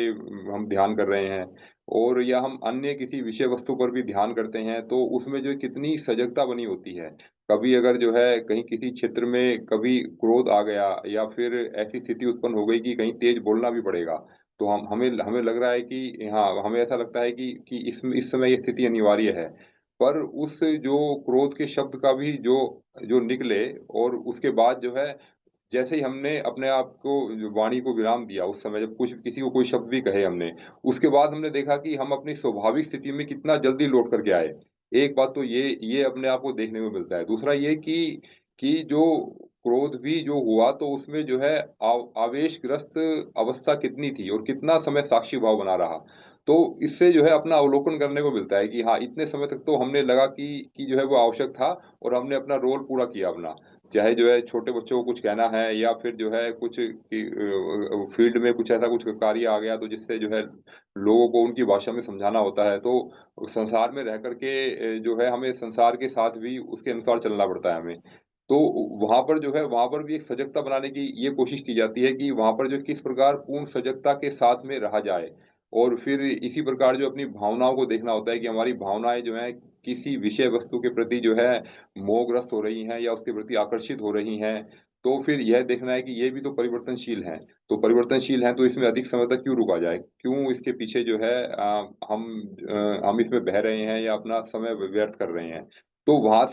हम ध्यान कर रहे हैं, और या हम अन्य किसी विषय वस्तु पर भी ध्यान करते हैं, तो उसमें जो कितनी सजगता बनी होती है। कभी अगर जो है कहीं किसी क्षेत्र में कभी क्रोध आ गया, या फिर ऐसी स्थिति उत्पन्न हो गई कि कहीं तेज बोलना भी पड़ेगा, तो हम हमें हमें लग रहा है कि हाँ, हमें ऐसा लगता है कि इस समय ये स्थिति अनिवार्य है। पर उस जो क्रोध के शब्द का भी जो जो निकले, और उसके बाद जो है जैसे ही हमने अपने आप को, जो वाणी को विराम दिया, उस समय जब कुछ किसी को कोई शब्द भी कहे हमने, उसके बाद हमने देखा कि हम अपनी स्वाभाविक स्थिति में कितना जल्दी लौट करके आए। एक बात तो ये अपने आप को देखने को मिलता है। दूसरा ये कि जो क्रोध भी जो हुआ तो उसमें जो है आवेशग्रस्त अवस्था कितनी थी और कितना समय साक्षी भाव बना रहा। तो इससे जो है अपना अवलोकन करने को मिलता है कि हाँ, इतने समय तक तो हमने लगा कि जो है वो आवश्यक था और हमने अपना रोल पूरा किया अपना। चाहे जो है छोटे बच्चों को कुछ कहना है या फिर जो है कुछ फील्ड में कुछ ऐसा कुछ कार्य आ गया तो जिससे जो है लोगों को उनकी भाषा में समझाना होता है। तो संसार में रह कर के जो है हमें संसार के साथ भी उसके अनुसार चलना पड़ता है हमें। तो वहाँ पर जो है वहाँ पर भी एक सजगता बनाने की ये कोशिश की जाती है कि वहाँ पर जो किस प्रकार पूर्ण सजगता के साथ में रहा जाए। और फिर इसी प्रकार जो अपनी भावनाओं को देखना होता है कि हमारी भावनाएँ जो हैं किसी विषय वस्तु के प्रति जो है मोहग्रस्त हो रही हैं या उसके प्रति आकर्षित हो रही हैं। तो फिर यह देखना है कि ये भी तो परिवर्तनशील हैं। तो परिवर्तनशील हैं तो इसमें अधिक समय तक क्यों रुका जाए? क्यों इसके पीछे जो है हम इसमें बह रहे हैं या अपना समय व्यर्थ कर रहे हैं? तो वहाँ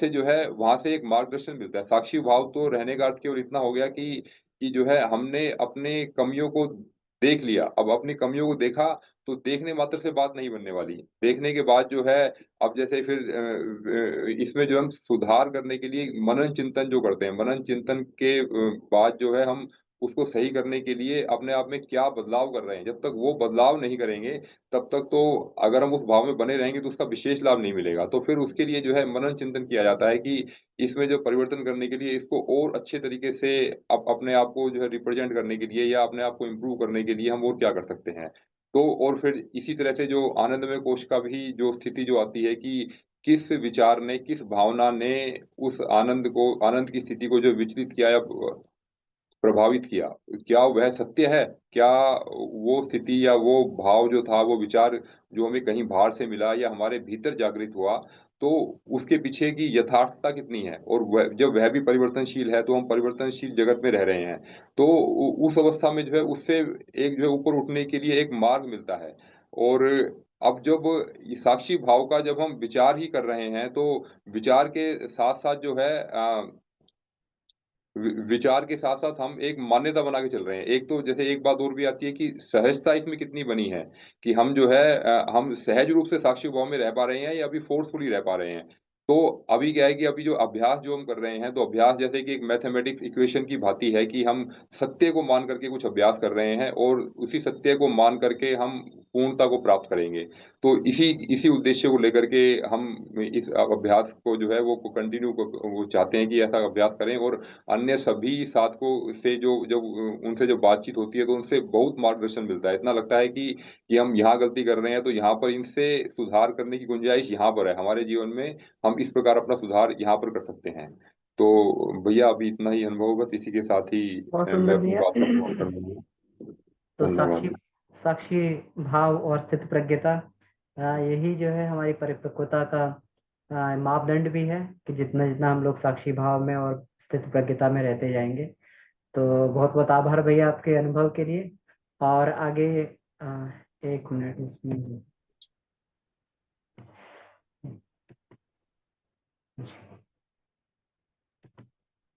से एक मार्गदर्शन मिलता है। साक्षी भाव तो रहने का अर्थ केवल इतना हो गया कि जो है हमने अपने कमियों को देख लिया। अब अपनी कमियों को देखा तो देखने मात्र से बात नहीं बनने वाली। देखने के बाद जो है अब जैसे फिर इसमें जो हम सुधार करने के लिए मनन चिंतन जो करते हैं, मनन चिंतन के बाद जो है हम उसको सही करने के लिए अपने आप में क्या बदलाव कर रहे हैं। जब तक वो बदलाव नहीं करेंगे तब तक तो अगर हम उस भाव में बने रहेंगे तो उसका विशेष लाभ नहीं मिलेगा। तो फिर उसके लिए जो है मनन चिंतन किया जाता है कि इसमें जो परिवर्तन करने के लिए इसको और अच्छे तरीके से अपने आप को जो है रिप्रेज़ेंट करने के लिए या अपने आप को इम्प्रूव करने के लिए हम और क्या कर सकते हैं। तो और फिर इसी तरह से जो आनंदमय कोश का भी जो स्थिति जो आती है कि किस विचार ने, किस भावना ने उस आनंद की स्थिति को जो विचलित किया या प्रभावित किया। क्या वह सत्य है? क्या वो स्थिति या वो भाव जो था, वो विचार जो हमें कहीं बाहर से मिला या हमारे भीतर जागृत हुआ, तो उसके पीछे की यथार्थता कितनी है? और जब वह भी परिवर्तनशील है, तो हम परिवर्तनशील जगत में रह रहे हैं। तो उस अवस्था में जो है उससे एक जो है ऊपर उठने के लिए एक मार्ग मिलता है। और अब जब ये साक्षी भाव का जब हम विचार ही कर रहे हैं, तो विचार के साथ-साथ जो है विचार के साथ-साथ हम एक मान्यता बना के चल रहे हैं। एक तो जैसे एक बात और भी आती है कि सहजता इसमें कितनी बनी है, कि हम जो है हम सहज रूप से साक्षी भाव में रह पा रहे हैं या अभी फ़ोर्सफुली रह पा रहे हैं। तो अभी क्या है कि अभी जो अभ्यास जो हम कर रहे हैं, तो अभ्यास जैसे कि एक मैथमेटिक्स इक्वेशन की भाँति है कि हम सत्य को मान कर के कुछ अभ्यास कर रहे हैं और उसी सत्य को मान कर के हम पूर्णता को प्राप्त करेंगे। तो इसी इसी उद्देश्य को लेकर के हम इस अभ्यास को जो है वो कंटिन्यू वो चाहते हैं कि ऐसा अभ्यास करें और अन्य सभी साधकों से जो जब उनसे जब बातचीत होती है तो उनसे बहुत मार्गदर्शन मिलता है। इतना लगता है कि हम यहाँ गलती कर रहे हैं तो यहाँ पर इनसे सुधार करने की गुंजाइश यहाँ पर है। हमारे जीवन में हम इस प्रकार अपना सुधार यहाँ पर कर सकते हैं। तो भैया अभी इतना ही अनुभव बस इसी के साथ ही बहुत मैं सुंदर अपनी भैया। बात का समाप्त कर दूँगा। तो साक्षी धन्यवाद। साक्षी भाव और स्थित प्रज्ञता, यही जो है हमारी परिपक्वता का मापदंड भी है कि जितना जितना हम लोग साक्षी भाव में और स्थित प्रज्ञता में रहते जाएंगे। तो बहुत बहुत आभार भैया आपके अनुभव के लिए। और आगे एक मिनट इसमें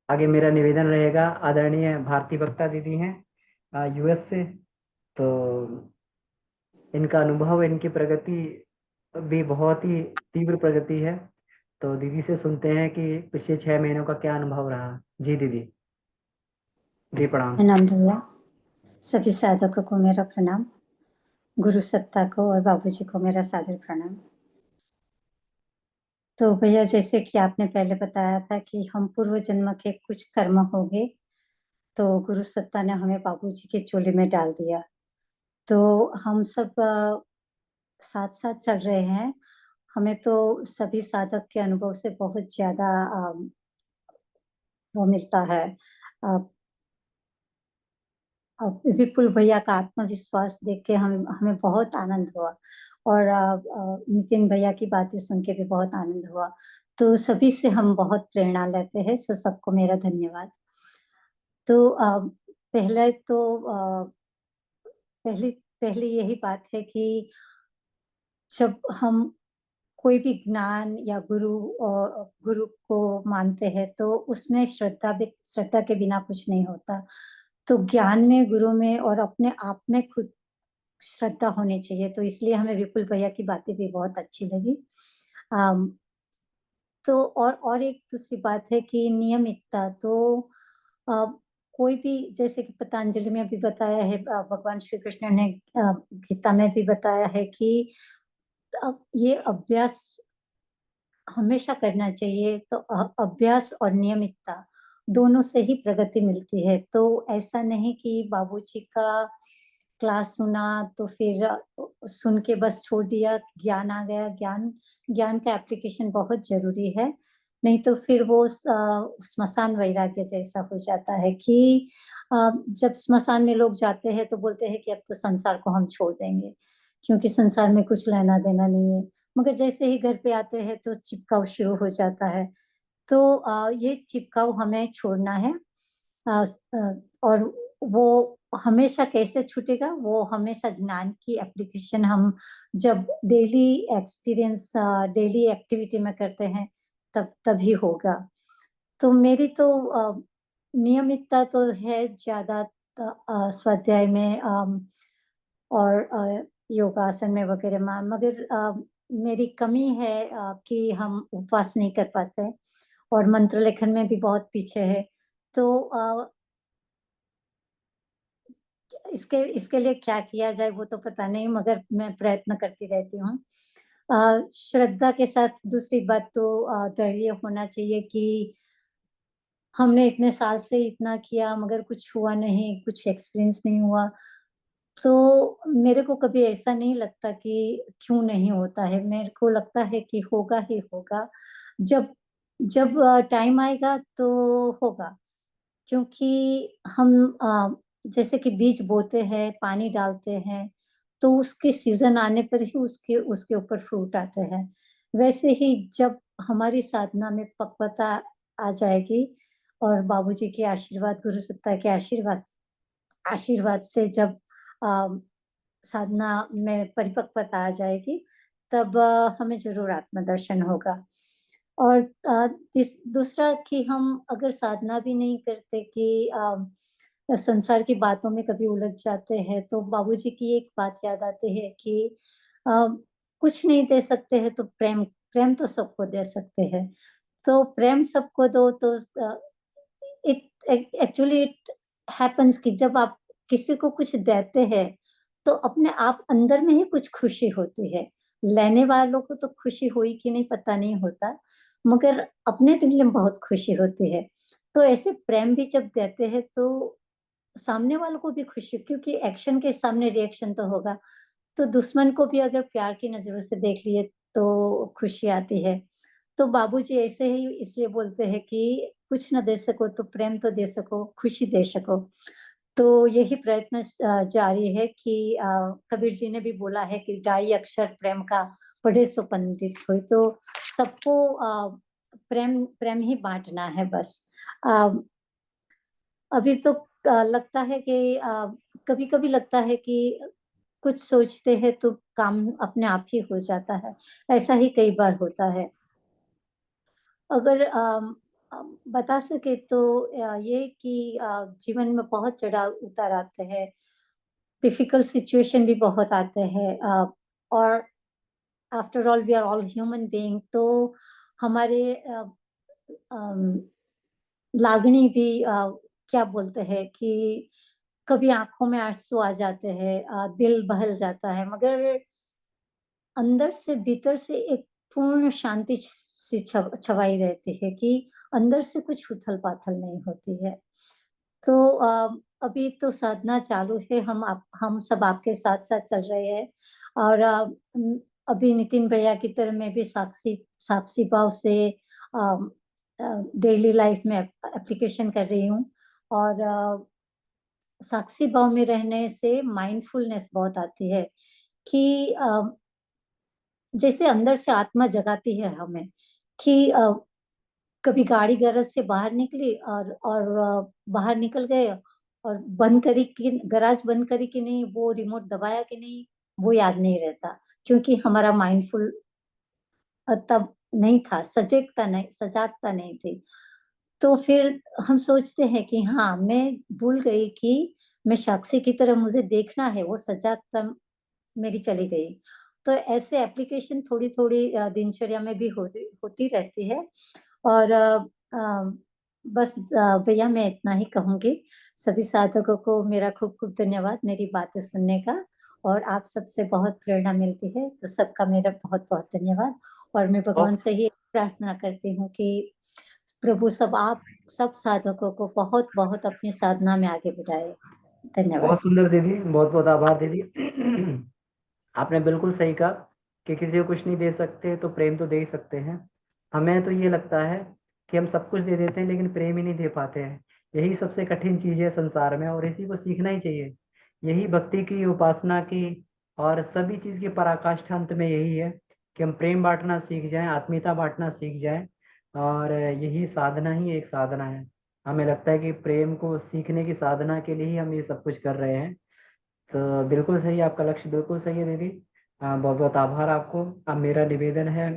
आगे मेरा निवेदन रहेगा। आदरणीय भारती बक्ता दीदी हैं यूएस से। तो इनका अनुभव, इनकी प्रगति भी बहुत ही तीव्र प्रगति है। तो दीदी से सुनते हैं कि पिछले 6 महीनों का क्या अनुभव रहा। जी दीदी। जी प्रणाम। प्रणाम भैया, सभी साधकों को मेरा प्रणाम, गुरु सत्ता को और बाबूजी को मेरा सादर प्रणाम। तो भैया जैसे कि आपने पहले बताया था कि हम पूर्व जन्म के कुछ कर्म हो गए, तो गुरु सत्ता ने हमें बाबूजी की चोली में डाल दिया। तो हम सब साथ-साथ चल रहे हैं। हमें तो सभी साधक के अनुभव से बहुत ज़्यादा वो मिलता है। अ विपुल भैया का आत्मविश्वास देख के हमें बहुत आनंद हुआ और नितिन भैया की बातें सुन के भी बहुत आनंद हुआ। तो सभी से हम बहुत प्रेरणा लेते हैं, सो सबको मेरा धन्यवाद। तो पहले तो पहली पहली यही बात है कि जब हम कोई भी ज्ञान या गुरु को मानते हैं तो उसमें श्रद्धा के बिना कुछ नहीं होता। तो ज्ञान में, गुरु में और अपने आप में खुद श्रद्धा होनी चाहिए। तो इसलिए हमें विपुल भैया की बातें भी बहुत अच्छी लगी। तो और एक दूसरी बात है कि नियमितता। तो कोई भी, जैसे कि पतंजलि में भी बताया है, भगवान श्री कृष्ण ने गीता में भी बताया है कि अब ये अभ्यास हमेशा करना चाहिए। तो अभ्यास और नियमितता दोनों से ही प्रगति मिलती है। तो ऐसा नहीं कि बाबूजी का क्लास सुना तो फिर सुन के बस छोड़ दिया, ज्ञान आ गया। ज्ञान का एप्लीकेशन बहुत जरूरी है, नहीं तो फिर वो स्मशान वैराग्य जैसा हो जाता है कि जब स्मशान में लोग जाते हैं तो बोलते हैं कि अब तो संसार को हम छोड़ देंगे, क्योंकि संसार में कुछ लेना देना नहीं है। मगर जैसे ही घर पे आते हैं तो चिपकाव शुरू हो जाता है। तो ये चिपकाव हमें छोड़ना है। और वो हमेशा कैसे छूटेगा? वो हमेशा ज्ञान की एप्लीकेशन हम जब डेली एक्सपीरियंस, डेली एक्टिविटी में करते हैं तभी होगा। तो मेरी तो नियमितता तो है ज्यादा स्वाध्याय में और योगासन में वगैरह में, मगर मेरी कमी है कि हम उपवास नहीं कर पाते और मंत्र लेखन में भी बहुत पीछे है। तो इसके लिए क्या किया जाए वो तो पता नहीं, मगर मैं प्रयत्न करती रहती हूँ। श्रद्धा के साथ दूसरी बात तो धैर्य होना चाहिए कि हमने इतने साल से इतना किया मगर कुछ हुआ नहीं, कुछ एक्सपीरियंस नहीं हुआ। तो मेरे को कभी ऐसा नहीं लगता कि क्यों नहीं होता है, मेरे को लगता है कि होगा ही होगा। जब जब टाइम आएगा तो होगा, क्योंकि हम जैसे कि बीज बोते हैं, पानी डालते हैं, तो उसके सीजन आने पर ही उसके ऊपर फ्रूट आते हैं। वैसे ही जब हमारी साधना में पक्वता आ जाएगी और बाबूजी के आशीर्वाद, गुरु सत्ता के आशीर्वाद से जब साधना में परिपक्वता आ जाएगी, तब हमें जरूर आत्मदर्शन होगा। और दूसरा कि हम अगर साधना भी नहीं करते कि संसार की बातों में कभी उलझ जाते हैं, तो बाबूजी की एक बात याद आती है कि कुछ नहीं दे सकते हैं तो प्रेम तो सबको दे सकते हैं। तो प्रेम सबको दो तो इट हैपन्स कि जब आप किसी को कुछ देते हैं तो अपने आप अंदर में ही कुछ खुशी होती है। लेने वालों को तो खुशी हुई कि नहीं पता नहीं होता, मगर अपने दिल में बहुत खुशी होती है। तो ऐसे प्रेम भी जब देते हैं तो सामने वालों को भी खुशी, क्योंकि एक्शन के सामने रिएक्शन तो होगा। तो दुश्मन को भी अगर प्यार की नजरों से देख लिए तो खुशी आती है। तो बाबूजी ऐसे ही इसलिए बोलते हैं कि कुछ न दे सको तो प्रेम तो दे सको, खुशी दे सको। तो यही प्रयत्न जारी है कि कबीर जी ने भी बोला है कि ढाई अक्षर प्रेम का पढ़े सो पंडित हुए। तो सबको प्रेम प्रेम ही बांटना है बस। अभी तो लगता है कि कभी कभी लगता है कि कुछ सोचते हैं तो काम अपने आप ही हो जाता है। ऐसा ही कई बार होता है। अगर बता सके तो ये कि जीवन में बहुत चढ़ाव उतार आते हैं, डिफिकल्ट सिचुएशन भी बहुत आते हैं, और after all we are all human being. तो हमारे लागनी भी क्या बोलते हैं कि कभी आंखों में आंसू आ जाते हैं, दिल बहल जाता है, मगर अंदर से भीतर से एक पूर्ण शांति सी छवाई रहती है कि अंदर से कुछ उथल पाथल नहीं होती है। तो अभी तो साधना चालू है, हम सब आपके साथ साथ चल रहे हैं। और अभी नितिन भैया की तरह मैं भी साक्षी भाव से डेली लाइफ में एप्लीकेशन कर रही हूँ। और साक्षी भाव में रहने से माइंडफुलनेस बहुत आती है कि जैसे अंदर से आत्मा जगाती है हमें कि कभी गाड़ी गैरेज से बाहर निकली और बाहर निकल गए और बंद करी कि गैराज बंद करी कि नहीं, वो रिमोट दबाया कि नहीं, वो याद नहीं रहता, क्योंकि हमारा माइंडफुल तब नहीं था, सजागता नहीं थी। तो फिर हम सोचते हैं कि हाँ, मैं भूल गई कि मैं साक्षी की तरह मुझे देखना है, वो सजागता मेरी चली गई। तो ऐसे एप्लीकेशन थोड़ी-थोड़ी दिनचर्या में भी होती रहती है। और बस भैया मैं इतना ही कहूँगी। सभी साधकों को मेरा खूब-खूब धन्यवाद मेरी बातें सुनने का, और आप सबसे बहुत प्रेरणा मिलती है, तो सबका मेरा बहुत-बहुत धन्यवाद। और मैं भगवान से ही प्रार्थना करती हूँ कि प्रभु आप सब साधकों को बहुत-बहुत अपनी साधना में आगे बढ़ाए। धन्यवाद। बहुत सुंदर दीदी, बहुत-बहुत आभार दीदी। आपने बिल्कुल सही कहा कि किसी को कुछ नहीं दे सकते तो प्रेम तो दे ही सकते हैं। हमें तो ये लगता है कि हम सब कुछ दे देते हैं लेकिन प्रेम ही नहीं दे पाते हैं। यही सबसे कठिन चीज़ है संसार में, और इसी को सीखना ही चाहिए। यही भक्ति की, उपासना की और सभी चीज़ की पराकाष्ठा अंत में यही है कि हम प्रेम बाँटना सीख जाएँ, आत्मीयता बाँटना सीख जाएँ, और यही साधना ही एक साधना है। हमें लगता है कि प्रेम को सीखने की साधना के लिए ही हम ये सब कुछ कर रहे हैं। तो बिल्कुल सही, आपका लक्ष्य बिल्कुल सही है दीदी। बहुत बहुत आभार आपको। अब मेरा निवेदन है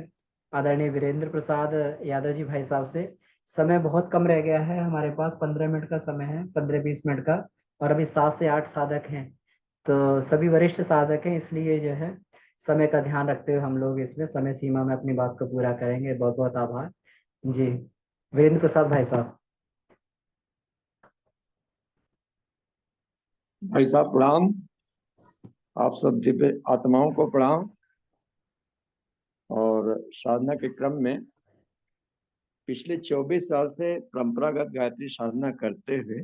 आदरणीय वीरेंद्र प्रसाद यादव जी भाई साहब से, समय बहुत कम रह गया है हमारे पास, 15 मिनट का समय है, 15-20 मिनट का, और अभी 7 से 8 साधक हैं, तो सभी वरिष्ठ साधक हैं, इसलिए जो है समय का ध्यान रखते हुए हम लोग इसमें समय सीमा में अपनी बात को पूरा करेंगे। बहुत बहुत आभार जी। वीरेंद्र प्रसाद भाई साहब। भाई साहब प्रणाम। आप सब दिव्य आत्माओं को प्रणाम। और साधना के क्रम में पिछले 24 साल से परंपरागत गायत्री साधना करते हुए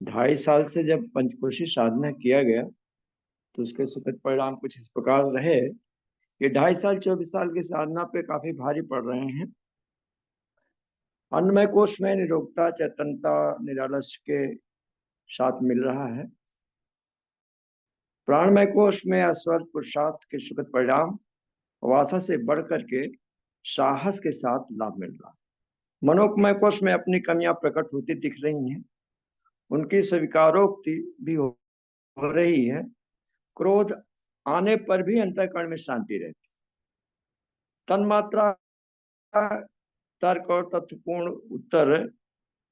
2.5 साल से जब पंचकोशी साधना किया गया तो उसके सुखद परिणाम कुछ इस प्रकार रहे कि 2.5 साल 24 साल की साधना पे काफी भारी पड़ रहे हैं। अन्नमय कोश में निरोगता, चैतन्यता, निरालस्य के साथ मिल रहा है। प्राणमय कोश में अस्वर पुरुषार्थ के सुखद परिणाम वासा से बढ़ करके साहस के साथ लाभ मिल रहा है। मनोमय कोश में अपनी कमियां प्रकट होती दिख रही हैं, उनकी स्वीकारोक्ति भी हो रही है। क्रोध आने पर भी अंतःकरण में शांति रहती। तन्मात्रा तर्क और तथ्यपूर्ण उत्तर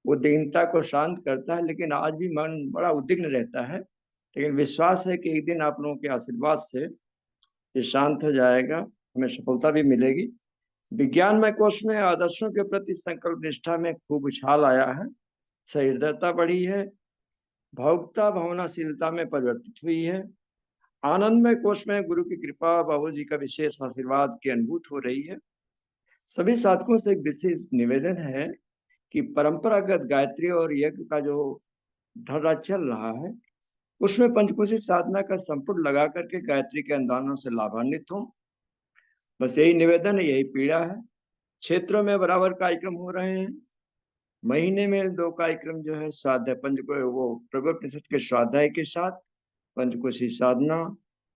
उद्विग्नता को शांत करता है, लेकिन आज भी मन बड़ा उद्विग्न रहता है। लेकिन विश्वास है कि एक दिन आप लोगों के आशीर्वाद से ये शांत हो जाएगा, हमें सफलता भी मिलेगी। विज्ञानमय कोश में आदर्शों के प्रति संकल्प निष्ठा में खूब उछाल आया है, सहृदयता बढ़ी है, भावुकता भावनाशीलता में परिवर्तित हुई है। आनंदमय कोश में गुरु की कृपा, बाबू जी का विशेष आशीर्वाद की अनुभूत हो रही है। सभी साधकों से एक विशेष निवेदन है कि परंपरागत गायत्री और यज्ञ का जो ढर्रा चल रहा है उसमें पंचकोशी साधना का संपुट लगा करके गायत्री के अनुदानों से लाभान्वित हो। बस यही निवेदन है, यही पीड़ा है। क्षेत्रों में बराबर कार्यक्रम हो रहे हैं। महीने में 2 कार्यक्रम जो है स्वाध्याय वो प्रगोपनिषद के स्वाध्याय के साथ, पंचकोशी साधना,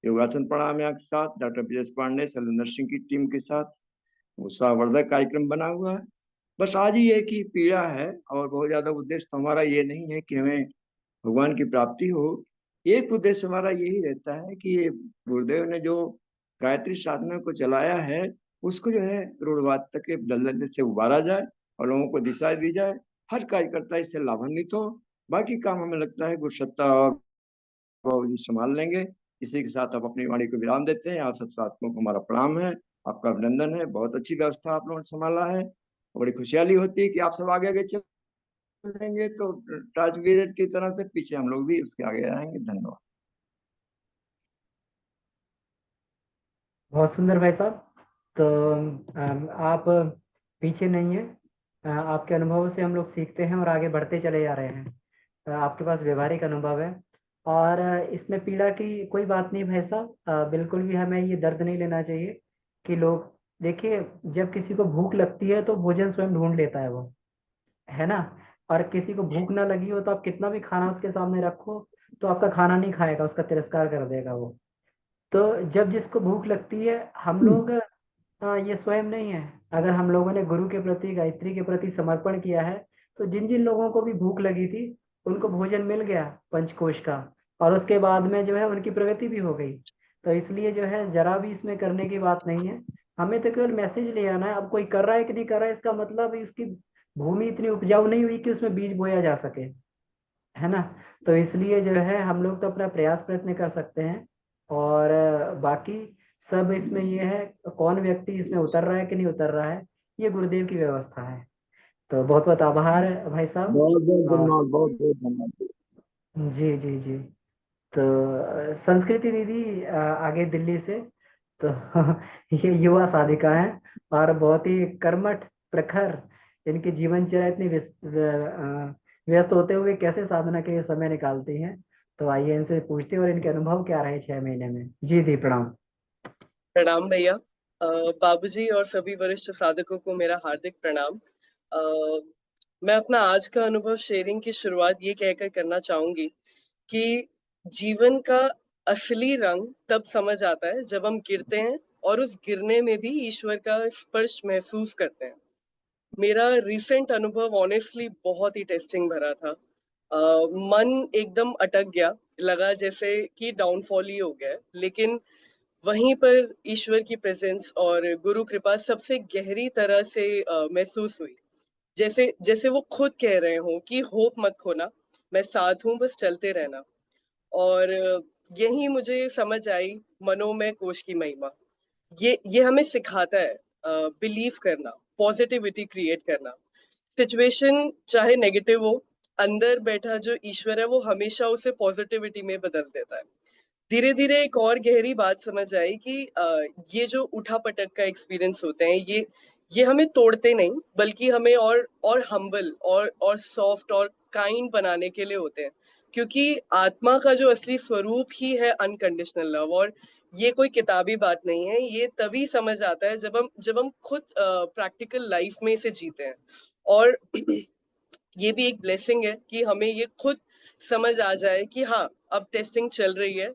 योगासन प्राणायाम के साथ, डॉक्टर ब्रजेश पांडे, शैलेंद्र सिंह की टीम के साथ उत्साहवर्धक कार्यक्रम बना हुआ है। बस आज ही एक ही पीड़ा है, और बहुत ज्यादा उद्देश्य हमारा ये नहीं है कि हमें भगवान की प्राप्ति हो। एक उद्देश्य हमारा यही रहता है कि ये गुरुदेव ने जो गायत्री साधना को चलाया है उसको जो है रूढ़वादिता के दलदल से उबारा जाए और लोगों को दिशा दी जाए। हर कार्यकर्ता इससे लाभान्वित हो। बाकी काम हमें लगता है गुरु सत्ता और बाबू जी संभाल लेंगे। इसी के साथ आप अपनी वाणी को विराम देते हैं। आप सब साथियों को हमारा प्रणाम है, आपका अभिनंदन है। बहुत अच्छी व्यवस्था आप लोगों ने संभाला है। बड़ी खुशहाली होती है कि आप सब आगे आगे चलेंगे तो राजवीर की तरह से पीछे हम लोग भी उसके आगे आएंगे। धन्यवाद। बहुत सुंदर भाई साहब। तो आप पीछे नहीं है, आपके अनुभव से हम लोग सीखते हैं और आगे बढ़ते चले जा रहे हैं। आपके पास व्यवहारिक अनुभव है, और इसमें पीड़ा की कोई बात नहीं भाई साहब। बिल्कुल भी हमें ये दर्द नहीं लेना चाहिए कि लोग, देखिए जब किसी को भूख लगती है तो भोजन स्वयं ढूंढ लेता है वो, है ना। और किसी को भूख ना लगी हो तो आप कितना भी खाना उसके सामने रखो तो आपका खाना नहीं खाएगा, उसका तिरस्कार कर देगा वो। तो जब जिसको भूख लगती है, हम लोग ये स्वयं नहीं है। अगर हम लोगों ने गुरु के प्रति, गायत्री के प्रति समर्पण किया है, तो जिन जिन लोगों को भी भूख लगी थी उनको भोजन मिल गया पंचकोश का, और उसके बाद में जो है उनकी प्रगति भी हो गई। तो इसलिए जो है जरा भी इसमें करने की बात नहीं है। हमें तो केवल मैसेज ले आना है। अब कोई कर रहा है कि नहीं कर रहा है इसका मतलब है उसकी भूमि इतनी उपजाऊ नहीं हुई कि उसमें बीज बोया जा सके, है ना। तो इसलिए जो है हम लोग तो अपना प्रयास प्रयत्न कर सकते हैं, और बाकी सब इसमें ये है, कौन व्यक्ति इसमें उतर रहा है कि नहीं उतर रहा है, ये गुरुदेव की व्यवस्था है। तो बहुत बहुत आभार है भाई साहब। बहुत बहुत और धन्यवाद, बहुत बहुत धन्यवाद। जी जी जी। तो संस्कृति दीदी आगे दिल्ली से, तो ये युवा साधिका है और बहुत ही कर्मठ प्रखर, इनकी जीवनचर्या इतनी व्यस्त होते हुए कैसे साधना के लिए समय निकालती हैं। तो आइए इनसे पूछते हैं और इनके अनुभव क्या रहे 6 महीने में। जी दी प्रणाम। प्रणाम भैया। बाबूजी और सभी वरिष्ठ साधकों को मेरा हार्दिक प्रणाम। मैं अपना आज का अनुभव शेयरिंग की शुरुआत ये कहकर करना चाहूंगी कि जीवन का असली रंग तब समझ आता है जब हम गिरते हैं और उस गिरने में भी ईश्वर का स्पर्श महसूस करते हैं। मेरा रिसेंट अनुभव ऑनेस्टली बहुत ही टेस्टिंग भरा था। मन एकदम अटक गया, लगा जैसे कि डाउनफॉल ही हो गया है। लेकिन वहीं पर ईश्वर की प्रेजेंस और गुरु कृपा सबसे गहरी तरह से महसूस हुई। जैसे जैसे वो खुद कह रहे हो कि होप मत खोना, मैं साथ हूँ, बस चलते रहना। और यही मुझे समझ आई मनोमय कोश की महिमा। ये हमें सिखाता है बिलीव करना, पॉजिटिविटी क्रिएट करना। सिचुएशन चाहे नेगेटिव हो, अंदर बैठा जो ईश्वर है वो हमेशा उसे पॉजिटिविटी में बदल देता है। धीरे धीरे एक और गहरी बात समझ आई कि ये जो उठा पटक का एक्सपीरियंस होते हैं, ये हमें तोड़ते नहीं बल्कि हमें और हम्बल और सॉफ्ट और काइंड बनाने के लिए होते हैं। क्योंकि आत्मा का जो असली स्वरूप ही है अनकंडीशनल लव। और ये कोई किताबी बात नहीं है, ये तभी समझ आता है जब हम खुद प्रैक्टिकल लाइफ में इसे जीते हैं। और ये भी एक ब्लेसिंग है कि हमें ये खुद समझ आ जाए कि हाँ, अब टेस्टिंग चल रही है।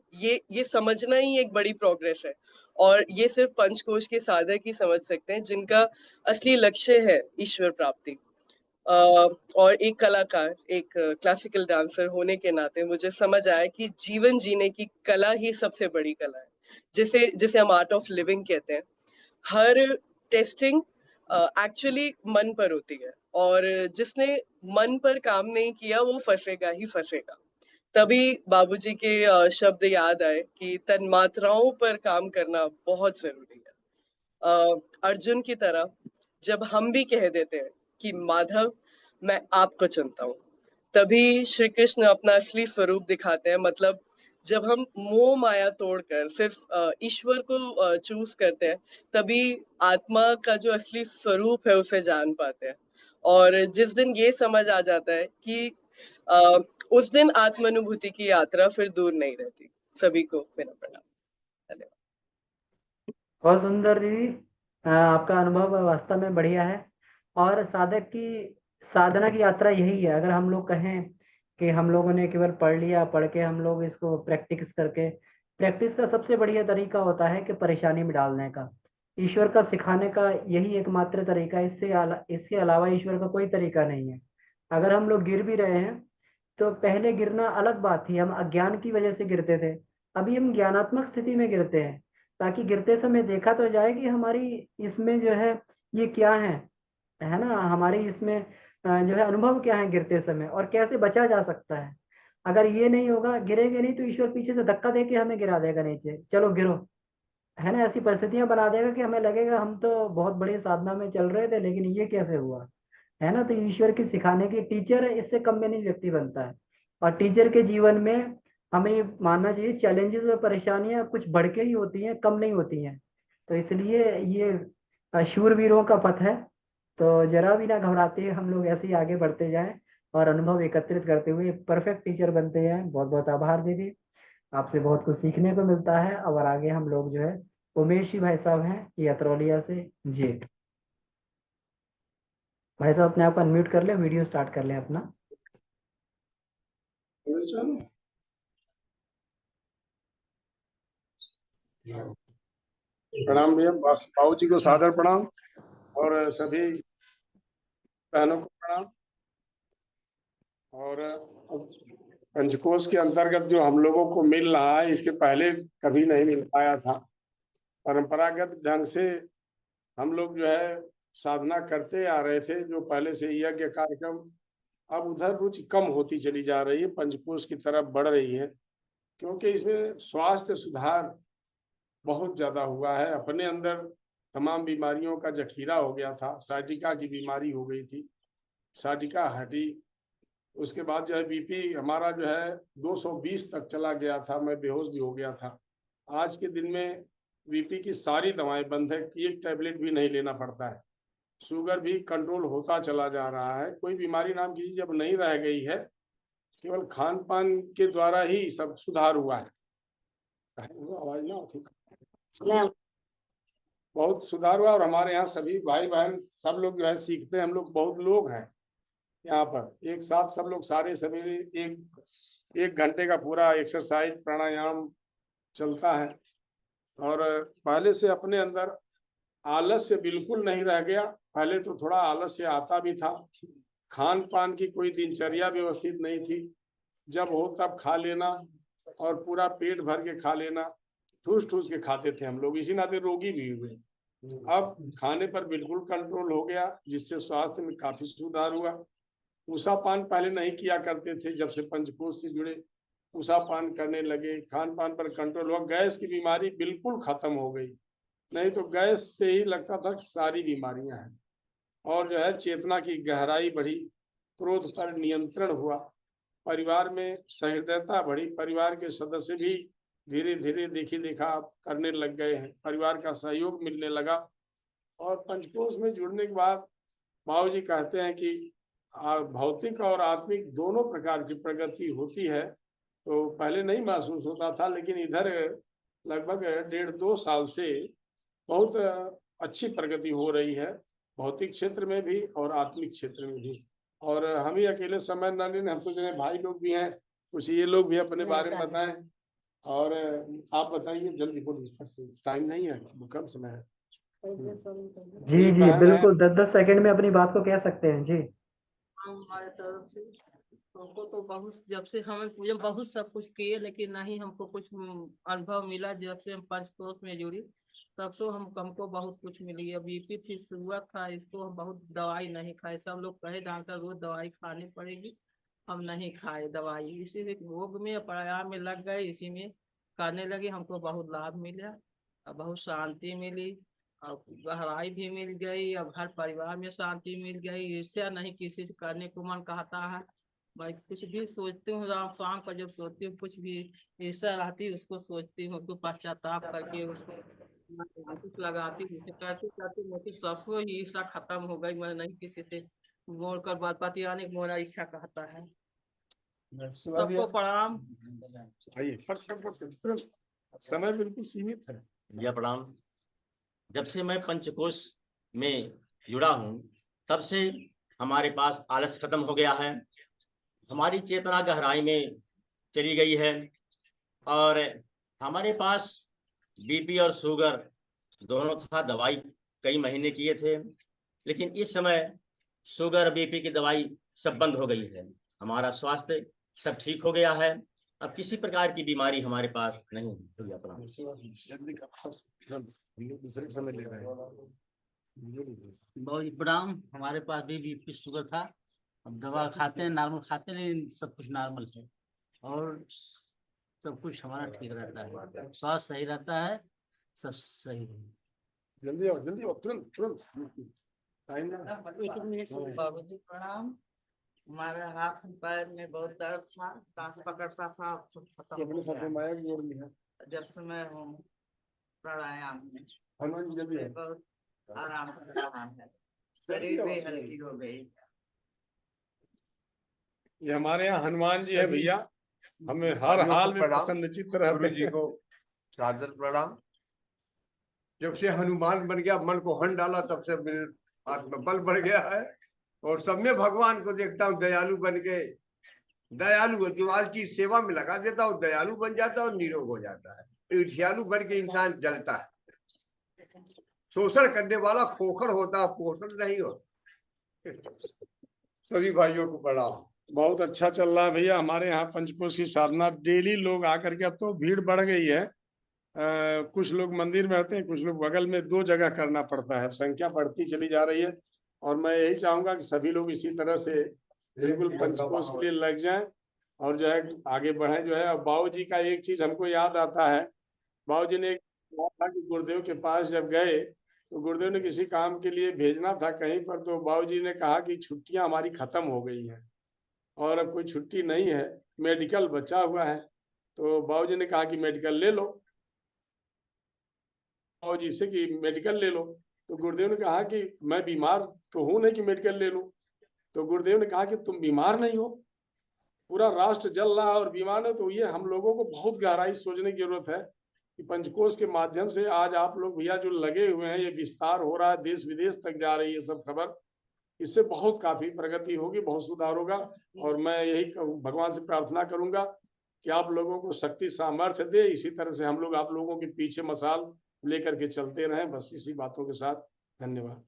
ये समझना ही एक बड़ी प्रोग्रेस है। और ये सिर्फ पंचकोश के साधक ही समझ सकते हैं जिनका असली लक्ष्य है ईश्वर प्राप्ति। और एक कलाकार, एक क्लासिकल डांसर होने के नाते मुझे समझ आया कि जीवन जीने की कला ही सबसे बड़ी कला है, जिसे जिसे हम आर्ट ऑफ लिविंग कहते हैं। हर टेस्टिंग एक्चुअली मन पर होती है, और जिसने मन पर काम नहीं किया वो फंसेगा ही फंसेगा। तभी बाबूजी के शब्द याद आए कि तन्मात्राओं पर काम करना बहुत जरूरी है। अर्जुन की तरह जब हम भी कह देते हैं कि माधव, मैं आपको चुनता हूँ, तभी श्री कृष्ण अपना असली स्वरूप दिखाते हैं। मतलब जब हम मोह माया तोड़कर सिर्फ ईश्वर को चूज करते हैं, तभी आत्मा का जो असली स्वरूप है उसे जान पाते हैं। और जिस दिन ये समझ आ जाता है कि अ, उस दिन आत्मानुभूति की यात्रा फिर दूर नहीं रहती। सभी को मेरा प्रणाम। धन्यवाद। बहुत सुंदर दीदी, आपका अनुभव वास्तव में बढ़िया है। और साधक की साधना की यात्रा यही है। अगर हम लोग कहें कि हम लोगों ने केवल पढ़ लिया, पढ़ के हम लोग इसको प्रैक्टिस करके, प्रैक्टिस का सबसे बढ़िया तरीका होता है कि परेशानी में डालने का। ईश्वर का सिखाने का यही एकमात्र तरीका है, इसके अलावा ईश्वर का कोई तरीका नहीं है। अगर हम लोग गिर भी रहे हैं तो पहले गिरना अलग बात थी, हम अज्ञान की वजह से गिरते थे। अभी हम ज्ञानात्मक स्थिति में गिरते हैं, ताकि गिरते समय देखा तो जाए कि हमारी इसमें जो है ये क्या है ना, हमारी इसमें जो है अनुभव क्या है गिरते समय, और कैसे बचा जा सकता है। अगर ये नहीं होगा, गिरेंगे नहीं, तो ईश्वर पीछे से धक्का दे के हमें गिरा देगा नीचे, चलो गिरो, है ना। ऐसी परिस्थितियां बना देगा कि हमें लगेगा हम तो बहुत बड़ी साधना में चल रहे थे, लेकिन ये कैसे हुआ, है ना। तो ईश्वर की सिखाने की टीचर है, इससे कम में नहीं व्यक्ति बनता है। और टीचर के जीवन में हमें ये मानना चाहिए, चैलेंजेस और परेशानियां कुछ बढ़ के ही होती हैं, कम नहीं होती हैं। तो इसलिए ये शूरवीरों का पथ है। तो जरा भी ना घबराते, हम लोग ऐसे ही आगे बढ़ते जाएं और अनुभव एकत्रित करते हुए परफेक्ट टीचर बनते हैं। बहुत बहुत आभार दीदी, आपसे बहुत कुछ सीखने को मिलता है। और आगे हम लोग जो है, उमेश जी भाई साहब हैं ये अतरौलिया से जी। भाई साहब अपने आप को अनम्यूट कर ले, वीडियो स्टार्ट कर ले अपना। प्रणाम भैया, बस बाबू जी को सादर प्रणाम और सभी बहनों को प्रणाम। और पंचकोश के अंतर्गत जो हम लोगों को मिल रहा है, इसके पहले कभी नहीं मिल पाया था। परंपरागत ढंग से हम लोग जो है साधना करते आ रहे थे, जो पहले से यज्ञ कार्यक्रम, अब उधर रुचि कम होती चली जा रही है, पंचकोश की तरफ बढ़ रही है। क्योंकि इसमें स्वास्थ्य सुधार बहुत ज्यादा हुआ है। अपने अंदर तमाम बीमारियों का जखीरा हो गया था। साइटिका की बीमारी हो गई थी, साइटिका हटी। उसके बाद जो है बीपी हमारा जो है 220 तक चला गया था, मैं बेहोश भी हो गया था। आज के दिन में बीपी की सारी दवाएं बंद है, एक टैबलेट भी नहीं लेना पड़ता है। शुगर भी कंट्रोल होता चला जा रहा है, कोई बीमारी नाम की चीज अब नहीं रह गई है। केवल खान पान के द्वारा ही सब सुधार हुआ है। आवाज ना होती, बहुत सुधार हुआ। और हमारे यहाँ सभी भाई बहन सब लोग जो है सीखते हैं। हम लोग बहुत लोग हैं यहाँ पर, एक साथ सब लोग सारे सवेरे एक घंटे का पूरा एक्सरसाइज प्राणायाम चलता है। और पहले से अपने अंदर आलस्य बिल्कुल नहीं रह गया। पहले तो थोड़ा आलस्य आता भी था। खान पान की कोई दिनचर्या व्यवस्थित नहीं थी, जब हो तब खा लेना और पूरा पेट भर के खा लेना, ठूस ठूस के खाते थे हम लोग, इसी नाते रोगी भी हुए। अब खाने पर बिल्कुल कंट्रोल हो गया, जिससे स्वास्थ्य में काफी सुधार हुआ। उषा पान पहले नहीं किया करते थे, जब से पंचकोश से जुड़े उषा पान करने लगे, खान पान पर कंट्रोल हुआ। गैस की बीमारी बिल्कुल खत्म हो गई, नहीं तो गैस से ही लगता था कि सारी बीमारियां हैं। और जो है चेतना की गहराई बढ़ी, क्रोध पर नियंत्रण हुआ, परिवार में सहृदयता बढ़ी, परिवार के सदस्य भी धीरे धीरे देखी देखा करने लग गए हैं, परिवार का सहयोग मिलने लगा। और पंचकोश में जुड़ने के बाद बाबू जी कहते हैं कि भौतिक और आत्मिक दोनों प्रकार की प्रगति होती है। तो पहले नहीं महसूस होता था, लेकिन इधर लगभग 1.5-2 साल से बहुत अच्छी प्रगति हो रही है, भौतिक क्षेत्र में भी और आत्मिक क्षेत्र में भी। और हम ही अकेले समय न लेने, हम सोच रहे भाई लोग भी हैं, कुछ ये लोग भी अपने बारे में बताएं। और आप बताइए जल्दी बोलिए, टाइम नहीं है, कम समय है। जी जी बिल्कुल, 10-10 सेकंड में अपनी बात को कह सकते हैं जी। हमारे तरफ से हमको तो बहुत, जब से हम बहुत सब कुछ किए, लेकिन नहीं हमको कुछ अनुभव मिला। जब से हम पंचकोश में जुड़ी तब से हमको बहुत कुछ मिली है। बीपी थी, शुगर था, इसको हम बहुत दवाई नहीं खाए। सब लोग कहे डॉक्टर रोज दवाई खानी पड़ेगी, हम नहीं खाए दवाई। इसी भोग में प्राणायाम में लग गए, इसी में करने लगे। हमको बहुत लाभ मिला, बहुत शांति मिली, और गहराई भी मिल गई। अब हर परिवार में शांति मिल गई। ईर्ष्या नहीं किसी से करने को मन कहता है। मैं कुछ भी सोचती हूँ, शाम को जब सोती हूँ, कुछ भी ईर्ष्या रहती है उसको सोचती हूँ, उसको पश्चाताप करके उसको कुछ लगाती हूँ। करते करते मुझे सबको ही ईर्ष्या खत्म हो गई। मैं नहीं किसी से मोड़ कर बात पाती, यानी मोरा इच्छा कहता है। सबको प्रणाम। समय बिल्कुल सीमित है। भैया प्रणाम। जब से मैं पंचकोश में जुड़ा हूँ तब से हमारे पास आलस खत्म हो गया है, हमारी चेतना गहराई में चली गई है। और हमारे पास बीपी और शुगर दोनों था, दवाई कई महीने किए थे, लेकिन इस समय शुगर बीपी की दवाई सब बंद हो गई है। हमारा स्वास्थ्य सब ठीक हो गया है, अब किसी प्रकार की बीमारी हमारे पास नहीं है। दूसरे समय ले रहे हैं। बहुत प्रणाम। हमारे पास भी बीपी शुगर था, अब दवा खाते हैं, नॉर्मल खाते हैं, लेकिन सब कुछ नॉर्मल है और सब कुछ हमारा ठीक रहता है, स्वास्थ्य सही रहता है, सब सही है। जल्दी आओ, जल्दी आओ, तुरंत तुरंत। एक मिनट से बाबूजी प्रणाम। हमारे हाथ पैर में बहुत दर्द था, सांस पकड़ता था, सब खत्म हो गया। जब से मैं हूँ प्राणायाम में, बहुत आराम कर रहा है, शरीर भी हल्की हो गई। ये हमारे यहाँ हनुमान जी है भैया, हमें हर हाल में प्रसन्नचित्त रहते जी को सादर प्रणाम। जब से हनुमान बन गया, मन को हन डाला, तब से मेरे आत्मबल बढ़ गया है और सब में भगवान को देखता हूँ। दयालु बन के, दयालु जो आज की सेवा में लगा देता हूँ, दयालु बन जाता है और निरोग हो जाता है। ईर्ष्यालु बन के इंसान जलता है, शोषण करने वाला खोखर होता है, पोषण नहीं होता। सभी भाइयों को प्रणाम। बहुत अच्छा चल रहा है भैया हमारे यहाँ पंचकोश की साधना। डेली लोग आकर के, अब तो भीड़ बढ़ गई है, कुछ लोग मंदिर में रहते हैं, कुछ लोग बगल में, 2 जगह करना पड़ता है। संख्या बढ़ती चली जा रही है और मैं यही चाहूंगा कि सभी लोग इसी तरह से बिल्कुल पंचकोश के लिए लग जाएं और जो है आगे बढ़े। जो है अब बाबू जी का एक चीज हमको याद आता है, बाबू जी ने एक कहा था कि गुरुदेव के पास जब गए तो गुरुदेव ने किसी काम के लिए भेजना था कहीं पर, तो बाबूजी ने कहा कि छुट्टियां हमारी खत्म हो गई हैं और अब कोई छुट्टी नहीं है, मेडिकल बचा हुआ है। तो बाबूजी ने कहा कि मेडिकल ले लो, बाबूजी से कि मेडिकल ले लो। तो गुरुदेव ने कहा कि मैं बीमार तो हूं नहीं कि मेडिकल ले लूं। तो गुरुदेव ने कहा कि तुम बीमार नहीं हो, पूरा राष्ट्र जल रहा है और बीमार है। तो ये हम लोगों को बहुत गहराई सोचने की जरूरत है कि पंचकोश के माध्यम से आज आप लोग भैया जो लगे हुए हैं, ये विस्तार हो रहा है, देश विदेश तक जा रही है सब खबर। इससे बहुत काफी प्रगति होगी, बहुत सुधार होगा। और मैं यही भगवान से प्रार्थना करूंगा कि आप लोगों को शक्ति सामर्थ्य दे, इसी तरह से हम लोग आप लोगों के पीछे मशाल लेकर के चलते रहें। बस इसी बातों के साथ धन्यवाद।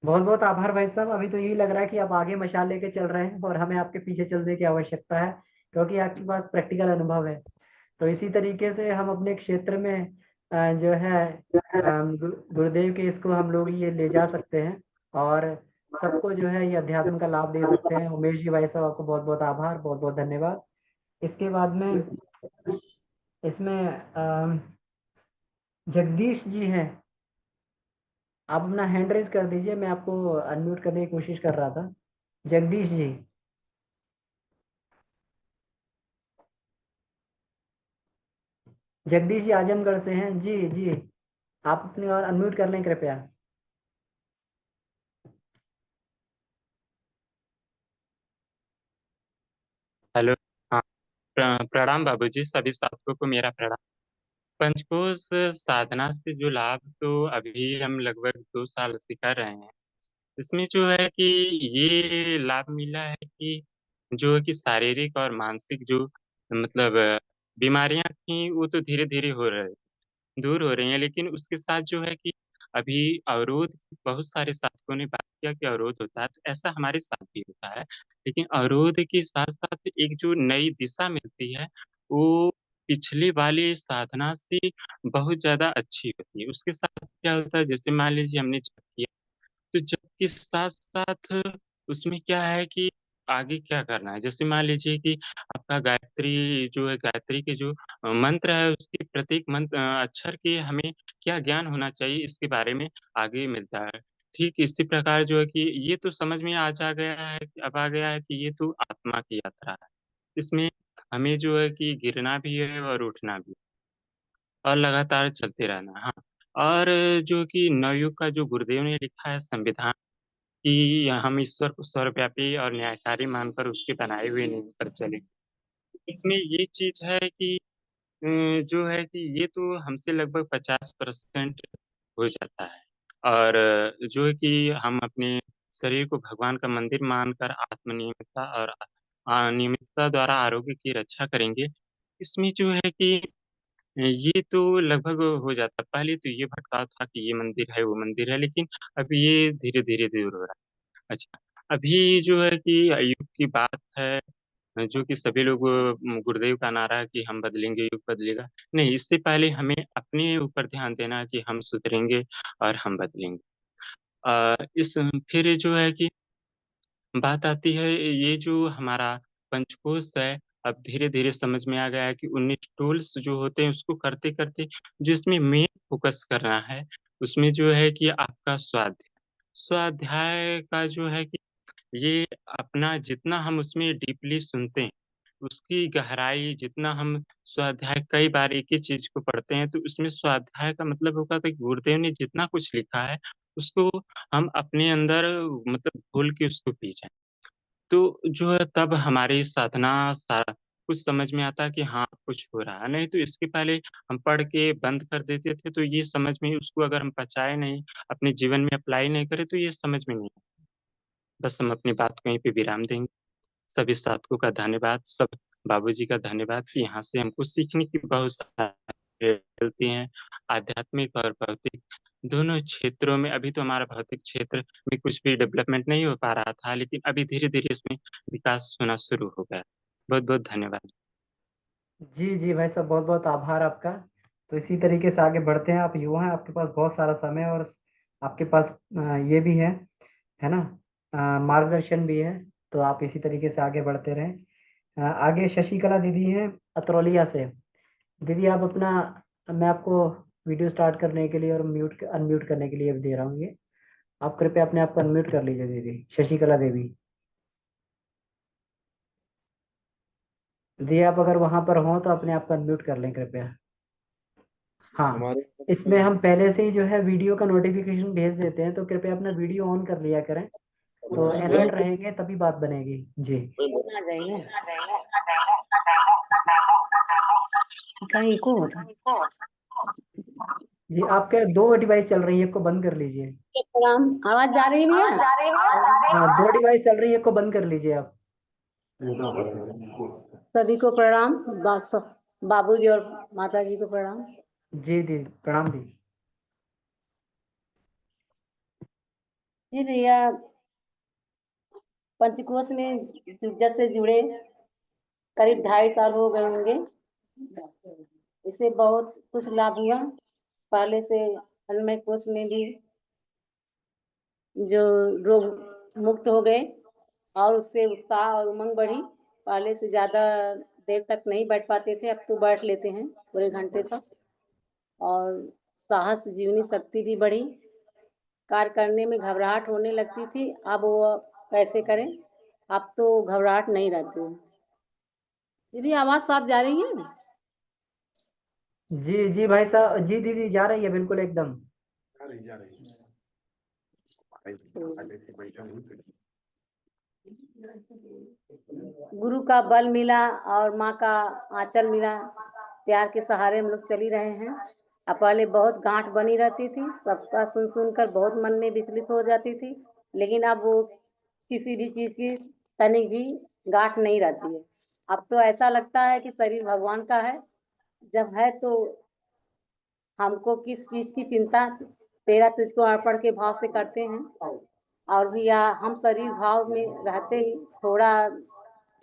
बहुत बहुत आभार भाई साहब। अभी तो यही लग रहा है कि आप आगे मशाल लेके चल रहे हैं और हमें आपके पीछे चलने की आवश्यकता है, क्योंकि आपके पास प्रैक्टिकल अनुभव है। तो इसी तरीके से हम अपने क्षेत्र में जो है गुरुदेव के इसको हम लोग ये ले जा सकते हैं और सबको जो है ये अध्यात्म का लाभ दे सकते हैं। उमेश जी भाई साहब, आपको बहुत बहुत आभार, बहुत बहुत धन्यवाद। इसके बाद में इसमें जगदीश जी हैं, आप अपना हैंड रेज कर दीजिए, मैं आपको अनम्यूट करने की कोशिश कर रहा था। जगदीश जी, जगदीश जी आजमगढ़ से हैं जी। जी आप अपनी और अनम्यूट कर लें कृपया। हेलो। हाँ, प्रणाम बाबूजी, सभी साथियों को मेरा प्रणाम। पंचकोश साधना से जो लाभ तो अभी हम लगभग 2 साल से कर रहे हैं, इसमें जो है कि ये लाभ मिला है कि जो है कि शारीरिक और मानसिक जो मतलब बीमारियां थी वो तो धीरे धीरे दूर हो रही हैं, लेकिन उसके साथ जो है कि अभी अवरोध, बहुत सारे साथियों ने बात किया कि अवरोध होता है, तो ऐसा हमारे साथ भी होता है। लेकिन अवरोध के साथ साथ एक जो नई दिशा मिलती है वो पिछले वाले साधना से बहुत ज्यादा अच्छी होती है। उसके साथ क्या होता है, जैसे मान लीजिए हमने जप किया, तो जप के साथ साथ उसमें क्या है कि आगे क्या करना है। जैसे मान लीजिए कि आपका गायत्री जो है, गायत्री के जो मंत्र है, उसके प्रत्येक मंत्र अक्षर के हमें क्या ज्ञान होना चाहिए, इसके बारे में आगे मिलता है। ठीक इसी प्रकार जो है कि ये तो समझ में आज आ गया है, अब आ गया है कि ये तो आत्मा की यात्रा है। इसमें हमें जो है कि गिरना भी है और उठना भी, और लगातार चलते रहना। हाँ, और जो कि नवयुग का जो गुरुदेव ने लिखा है संविधान, कि हम ईश्वर को सर्वव्यापी और न्यायकारी मानकर उसके बनाए हुए नियम पर चले। इसमें ये चीज है कि जो है कि ये तो हमसे लगभग 50% हो जाता है। और जो है कि हम अपने शरीर को भगवान का मंदिर मानकर आत्मनियमितता और नियमितता द्वारा आरोग्य की रक्षा करेंगे। इसमें जो है कि ये तो लगभग हो जाता। पहले तो ये भटकाव था कि ये मंदिर है वो मंदिर है, लेकिन अब ये धीरे धीरे दूर हो रहा है। अच्छा, अभी जो है कि युग की बात है, जो कि सभी लोग गुरुदेव का नारा है कि हम बदलेंगे युग बदलेगा। नहीं, इससे पहले हमें अपने ऊपर ध्यान देना है कि हम सुधरेंगे और हम बदलेंगे। इस फिर जो है कि बात आती है, ये जो हमारा पंचकोश है, अब धीरे धीरे समझ में आ गया है कि 19 टूल्स जो होते हैं उसको करते करते जिसमें मेन फोकस करना है, उसमें जो है कि आपका स्वाध्याय। स्वाध्याय का जो है कि ये अपना जितना हम उसमें डीपली सुनते हैं, उसकी गहराई जितना हम स्वाध्याय कई बार एक ही चीज को पढ़ते हैं, तो उसमें स्वाध्याय का मतलब होगा कि गुरुदेव ने जितना कुछ लिखा है उसको हम अपने अंदर मतलब घोल के उसको पी जाए, तो जो है तब हमारी साधना सारा कुछ समझ में आता है कि हाँ कुछ हो रहा है। नहीं तो इसके पहले हम पढ़ के बंद कर देते थे, तो ये समझ में, उसको अगर हम पचाए नहीं, अपने जीवन में अप्लाई नहीं करें, तो ये समझ में नहीं आता। बस हम अपनी बात कहीं पे विराम देंगे। सभी साधकों का धन्यवाद, सब बाबूजी का धन्यवाद कि यहाँ से हमको सीखने की बहुत सारी मिलती हैं, आध्यात्मिक और भौतिक दोनों क्षेत्रों में। अभी तो हमारा भौतिक क्षेत्र में कुछ भी डेवलपमेंट नहीं हो पा रहा था, लेकिन अभी धीरे धीरे इसमें विकास होना शुरू हो गया। बहुत बहुत धन्यवाद। जी जी भाई साहब, बहुत बहुत आभार आपका। तो इसी तरीके से आगे बढ़ते हैं। आप युवा हैं, आपके पास बहुत सारा समय और आपके पास ये भी है ना, मार्गदर्शन भी है। तो आप इसी तरीके से आगे बढ़ते रहें। आगे शशिकला दीदी हैं अतरौलिया से। दीदी आप अपना अब मैं आपको वीडियो स्टार्ट करने के लिए और म्यूट अनम्यूट करने के लिए दे रहा हूँ ये। आप कृपया अपने आप को अनम्यूट कर लीजिए दीदी शशिकला देवी। दी आप अगर वहां पर हो तो अपने आप को अनम्यूट कर लें कृपया। हाँ, इसमें हम पहले से ही जो है वीडियो का नोटिफिकेशन भेज देते हैं, तो कृपया अपना वीडियो ऑन कर लिया करें, तो अलर्ट रहेंगे तभी बात बनेगी जी। कहीं को होता जी आपके 2 डिवाइस चल रही है, एक को बंद कर लीजिए। प्रणाम, आवाज जा रही है भैया? हाँ 2 डिवाइस चल रही है, एक को बंद कर लीजिए आप। सभी को प्रणाम, बाबूजी और माता जी को प्रणाम। जी दी प्रणाम दी। जी भैया, पंचकोश में जब से जुड़े करीब 2.5 साल हो गए होंगे। इससे बहुत कुछ लाभ हुआ। पहले से अन्नमय कोश में भी जो रोग मुक्त हो गए और उससे उत्साह और उमंग बढ़ी। पहले से ज्यादा देर तक नहीं बैठ पाते थे, अब तो बैठ लेते हैं पूरे घंटे तक। और साहस जीवनी शक्ति भी बढ़ी। कार्य करने में घबराहट होने लगती थी, अब वो कैसे करें, अब तो घबराहट नहीं रहती है। ये भी आवाज साफ जा रही है? जी जी भाई साहब, जी दीदी जा रही है बिल्कुल एकदम। जा रही गुरु का बल मिला और माँ का आंचल मिला, प्यार के सहारे हम लोग चल ही रहे हैं। अब पहले बहुत गांठ बनी रहती थी, सबका सुन सुनकर बहुत मन में विचलित हो जाती थी, लेकिन अब वो किसी भी चीज की तनिक भी गांठ नहीं रहती है। अब तो ऐसा लगता है कि शरीर भगवान का है, जब है तो हमको किस चीज की चिंता, तेरा तुझको अर्पण के भाव से करते हैं। और भी हम शरीर भाव में रहते ही थोड़ा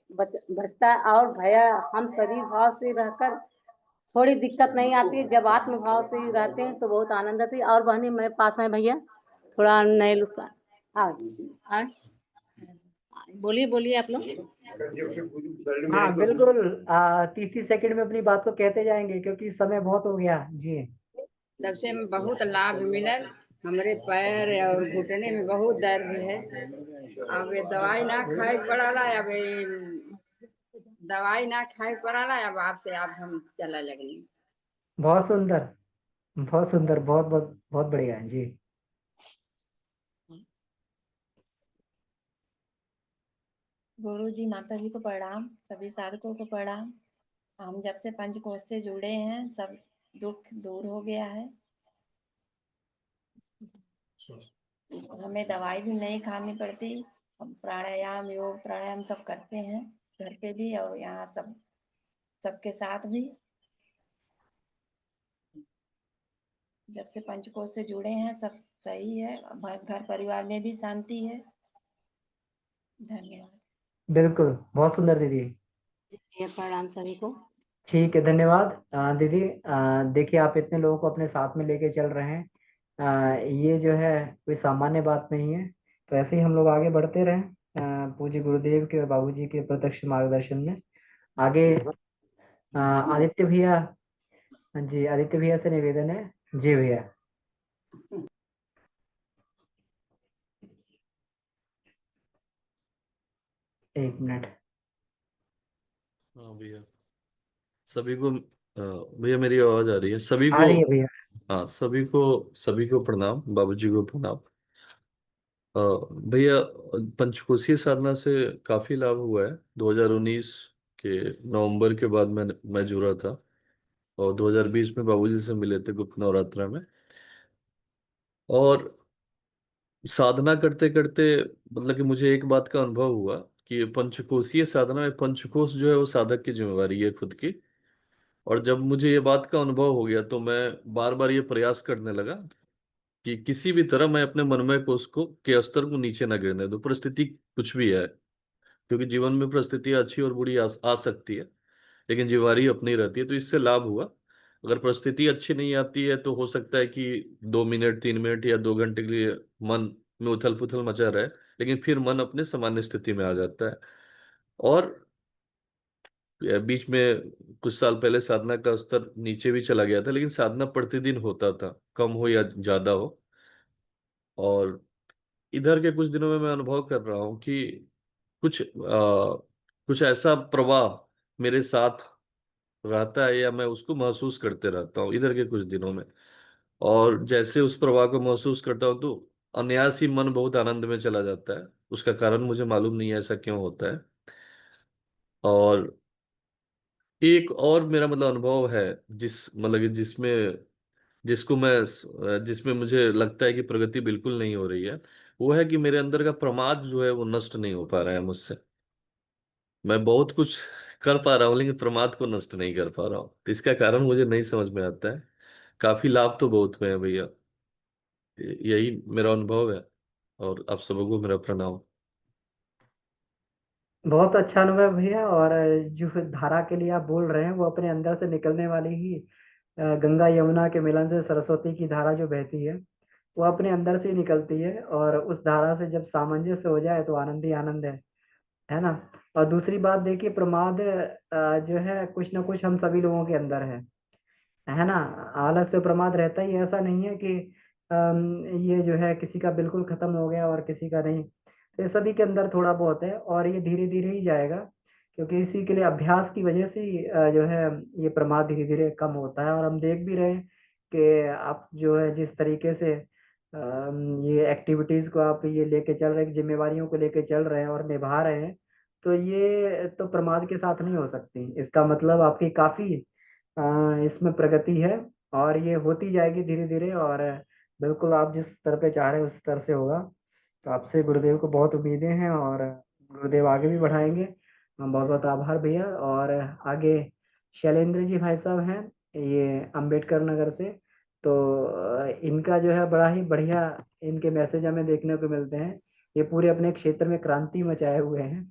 बचता है, और भैया हम शरीर भाव से रहकर थोड़ी दिक्कत नहीं आती है। जब आत्म भाव से रहते हैं तो बहुत आनंद आती है। और बहने मेरे पास है भैया, थोड़ा नए लुत्फ बोलिए बोलिए आप लोग। हाँ बिल्कुल, 30 सेकंड में अपनी बात को कहते जाएंगे क्योंकि समय बहुत हो गया जी। तब से बहुत लाभ मिलल। हमारे पैर और घुटने में बहुत दर्द है। अब दवाई ना खाए पड़ाला, अब दवाई ना खाए पड़ाला, अब आपसे आप हम चला लगनी। बहुत सुंदर, बहुत सुंदर, बहुत बहुत बहुत बढ़िया है जी। गुरु जी, माता जी को प्रणाम, सभी साधकों को प्रणाम। हम जब से पंचकोश से जुड़े हैं, सब दुख दूर हो गया है। हमें दवाई भी नहीं खानी पड़ती। हम प्राणायाम, योग प्राणायाम सब करते हैं घर पे भी और यहाँ सबके साथ भी। जब से पंचकोश से जुड़े हैं सब सही है, घर परिवार में भी शांति है। धन्यवाद। बिल्कुल, बहुत सुंदर दीदी। प्रणाम सभी को। ठीक है, धन्यवाद दीदी। देखिए आप इतने लोगों को अपने साथ में लेके चल रहे हैं, ये जो है कोई सामान्य बात नहीं है। तो ऐसे ही हम लोग आगे बढ़ते रहें पूज्य गुरुदेव के और बाबूजी के प्रत्यक्ष मार्गदर्शन में आगे। आदित्य भैया, जी आदित्य भैया से निवेदन है। जी भैया। एक मिनट। हाँ भैया, सभी को भैया मेरी आवाज आ रही है? सभी आ को, रही है भैया। हाँ सभी को प्रणाम, बाबूजी को प्रणाम। भैया, पंचकोशीय साधना से काफी लाभ हुआ है। 2019 के नवंबर के बाद मैं जुड़ा था और 2020 में बाबूजी से मिले थे गुप्त नवरात्रा में। और साधना करते करते मतलब कि मुझे एक बात का अनुभव हुआ कि पंचकोशीय साधना में पंचकोश जो है वो साधक की जिम्मेवारी है खुद की। और जब मुझे ये बात का अनुभव हो गया तो मैं बार बार ये प्रयास करने लगा कि किसी भी तरह मैं अपने मनमय कोश को के स्तर को नीचे न गिरने दूं, परिस्थिति कुछ भी है। क्योंकि जीवन में परिस्थितियां अच्छी और बुरी आ सकती है, लेकिन जिम्मेवारी अपनी रहती है। तो इससे लाभ हुआ। अगर परिस्थिति अच्छी नहीं आती है तो हो सकता है कि 2 मिनट 3 मिनट या 2 घंटे के लिए मन में उथल पुथल मचा रहे, लेकिन फिर मन अपने सामान्य स्थिति में आ जाता है। और बीच में कुछ साल पहले साधना का स्तर नीचे भी चला गया था, लेकिन साधना प्रतिदिन होता था, कम हो या ज्यादा हो। और इधर के कुछ दिनों में मैं अनुभव कर रहा हूँ कि कुछ ऐसा प्रवाह मेरे साथ रहता है, या मैं उसको महसूस करते रहता हूँ इधर के कुछ दिनों में। और जैसे उस प्रवाह को महसूस करता हूँ तो अनायास ही मन बहुत आनंद में चला जाता है। उसका कारण मुझे मालूम नहीं है ऐसा क्यों होता है। और एक और मेरा मतलब अनुभव है, मतलब कि जिसमें मुझे लगता है कि प्रगति बिल्कुल नहीं हो रही है, वो है कि मेरे अंदर का प्रमाद जो है वो नष्ट नहीं हो पा रहा है मुझसे। मैं बहुत कुछ कर पा रहा हूँ लेकिन प्रमाद को नष्ट नहीं कर पा रहा हूँ, तो इसका कारण मुझे नहीं समझ में आता है। काफी लाभ तो बहुत हुए हैं भैया, यही मेरा अनुभव है। और आप सबको मेरा प्रणाम। बहुत अच्छा अनुभव भैया। और जो धारा के लिए आप बोल रहे हैं वो अपने अंदर से निकलने वाली ही गंगा यमुना के मिलन से सरस्वती की धारा जो बहती है वो अपने अंदर से ही निकलती है, और उस धारा से जब सामंजस्य हो जाए तो आनंद ही आनंद है ना। और दूसरी बात देखिए, प्रमाद जो है कुछ ना कुछ हम सभी लोगों के अंदर है ना। आलस्य प्रमाद रहता ही, ऐसा नहीं है कि ये जो है किसी का बिल्कुल खत्म हो गया और किसी का नहीं। तो ये सभी के अंदर थोड़ा बहुत है, और ये धीरे धीरे ही जाएगा, क्योंकि इसी के लिए अभ्यास की वजह से ही जो है ये प्रमाद धीरे धीरे कम होता है। और हम देख भी रहे हैं कि आप जो है जिस तरीके से ये एक्टिविटीज को आप ये लेके चल रहे हैं, जिम्मेवारियों को लेके चल रहे हैं और निभा रहे हैं, तो ये तो प्रमाद के साथ नहीं हो सकती। इसका मतलब आपकी काफी इसमें प्रगति है, और ये होती जाएगी धीरे धीरे। और बिल्कुल आप जिस स्तर पे चाह रहे हैं उस स्तर से होगा। तो आपसे गुरुदेव को बहुत उम्मीदें हैं, और गुरुदेव आगे भी बढ़ाएंगे। बहुत बहुत आभार भैया। और आगे शैलेंद्र जी भाई साहब हैं, ये अंबेडकर नगर से। तो इनका जो है बड़ा ही बढ़िया इनके मैसेज हमें देखने को मिलते हैं। ये पूरे अपने क्षेत्र में क्रांति मचाए हुए हैं।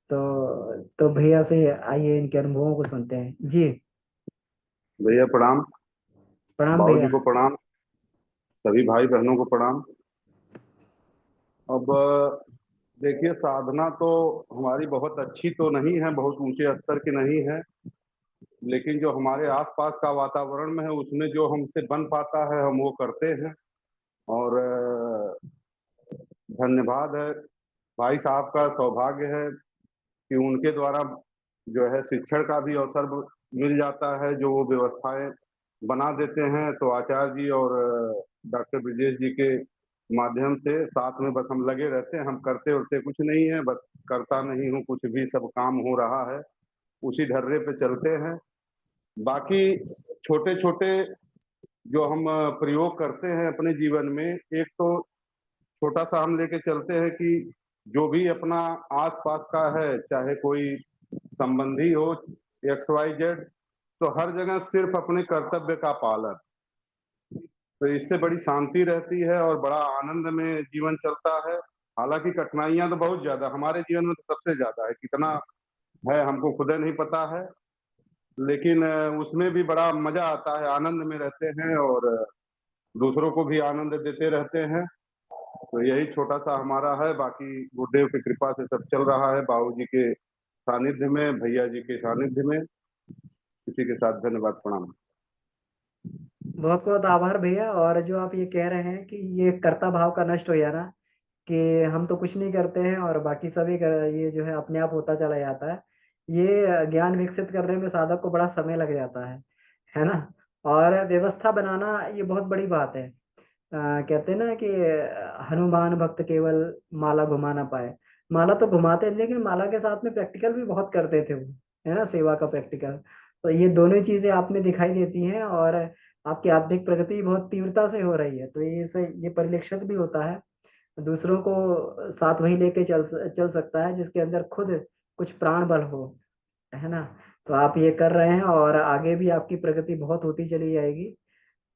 तो भैया से आइए इनके अनुभवों को सुनते हैं जी। भैया प्रणाम। प्रणाम बाबूजी भैया। को प्रणाम। सभी भाई बहनों को प्रणाम। अब देखिए, साधना तो हमारी बहुत अच्छी तो नहीं है, बहुत ऊंचे स्तर की नहीं है, लेकिन जो हमारे आसपास का वातावरण में है उसमें जो हमसे बन पाता है हम वो करते हैं। और धन्यवाद है भाई साहब का, सौभाग्य है कि उनके द्वारा जो है शिक्षण का भी अवसर मिल जाता है, जो वो व्यवस्थाएं बना देते हैं। तो आचार्य जी और डॉक्टर ब्रजेश जी के माध्यम से साथ में बस हम लगे रहते हैं। हम करते उरते कुछ नहीं है, बस करता नहीं हूँ कुछ भी, सब काम हो रहा है, उसी ढर्रे पे चलते हैं। बाकी छोटे छोटे जो हम प्रयोग करते हैं अपने जीवन में, एक तो छोटा सा हम लेके चलते हैं कि जो भी अपना आसपास का है, चाहे कोई संबंधी हो XYZ, तो हर जगह सिर्फ अपने कर्तव्य का पालन। तो इससे बड़ी शांति रहती है और बड़ा आनंद में जीवन चलता है। हालांकि कठिनाइयां तो बहुत ज्यादा हमारे जीवन में, तो सबसे ज्यादा है, कितना है हमको खुद नहीं पता है, लेकिन उसमें भी बड़ा मजा आता है, आनंद में रहते हैं और दूसरों को भी आनंद देते रहते हैं। तो यही छोटा सा हमारा है। बाकी गुरुदेव की कृपा से सब चल रहा है, बाबूजी के सानिध्य में, भैया जी के सानिध्य में। इसी के साथ धन्यवाद, प्रणाम। बहुत बहुत आभार भैया। और जो आप ये कह रहे हैं कि ये कर्ता भाव का नष्ट हो जाना, कि हम तो कुछ नहीं करते हैं और बाकी सभी ये जो है अपने आप होता चला जाता है, ये ज्ञान विकसित करने में साधक को बड़ा समय लग जाता है ना। और व्यवस्था बनाना ये बहुत बड़ी बात है। कहते हैं ना कि हनुमान भक्त केवल माला घुमा ना पाए। माला तो घुमाते हैं, लेकिन माला के साथ में प्रैक्टिकल भी बहुत करते थे वो, है ना, सेवा का प्रैक्टिकल। तो ये दोनों चीजें आप में दिखाई देती हैं, और आपकी आध्यात्मिक प्रगति बहुत तीव्रता से हो रही है। तो ये परिलक्षित भी होता है। दूसरों को साथ वही लेके चल चल सकता है जिसके अंदर खुद कुछ प्राण बल हो, है ना। तो आप ये कर रहे हैं, और आगे भी आपकी प्रगति बहुत होती चली जाएगी।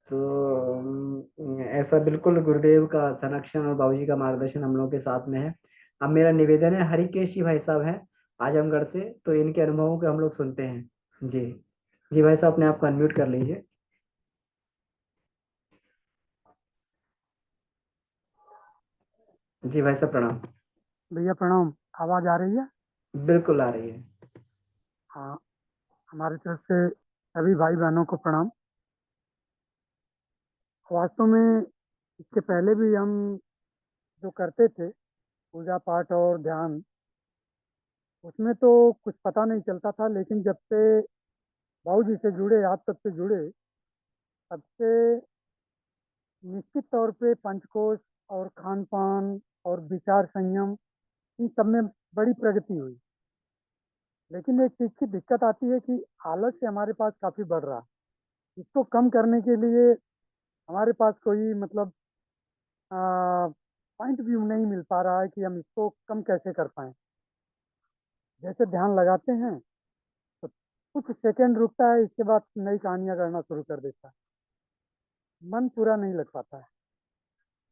तो ऐसा बिल्कुल गुरुदेव का संरक्षण और बाबूजी का मार्गदर्शन हम लोगों के साथ में है। अब मेरा निवेदन है, हरिकेश जी भाई साहब हैं आजमगढ़ से, तो इनके अनुभवों को हम लोग सुनते हैं जी। जी भाई साहब, अपने आप को अनम्यूट कर लीजिए। जी भाई साहब प्रणाम। भैया प्रणाम। आवाज आ रही है? बिल्कुल आ रही है। हाँ, हमारी तरफ से सभी भाई बहनों को प्रणाम। वास्तव में इसके पहले भी हम जो करते थे पूजा पाठ और ध्यान, उसमें तो कुछ पता नहीं चलता था, लेकिन जब से बाबूजी से जुड़े, आप सबसे जुड़े, तब से निश्चित तौर पे पंचकोश और खान पान और विचार संयम, इन सब में बड़ी प्रगति हुई। लेकिन एक चीज़ की दिक्कत आती है कि आलस्य हमारे पास काफ़ी बढ़ रहा है। इसको कम करने के लिए हमारे पास कोई मतलब पॉइंट व्यू नहीं मिल पा रहा है कि हम इसको कम कैसे कर पाएँ। जैसे ध्यान लगाते हैं तो कुछ सेकंड रुकता है, इसके बाद नई कहानियाँ गढ़ना शुरू कर देता है, मन पूरा नहीं लग पाता है।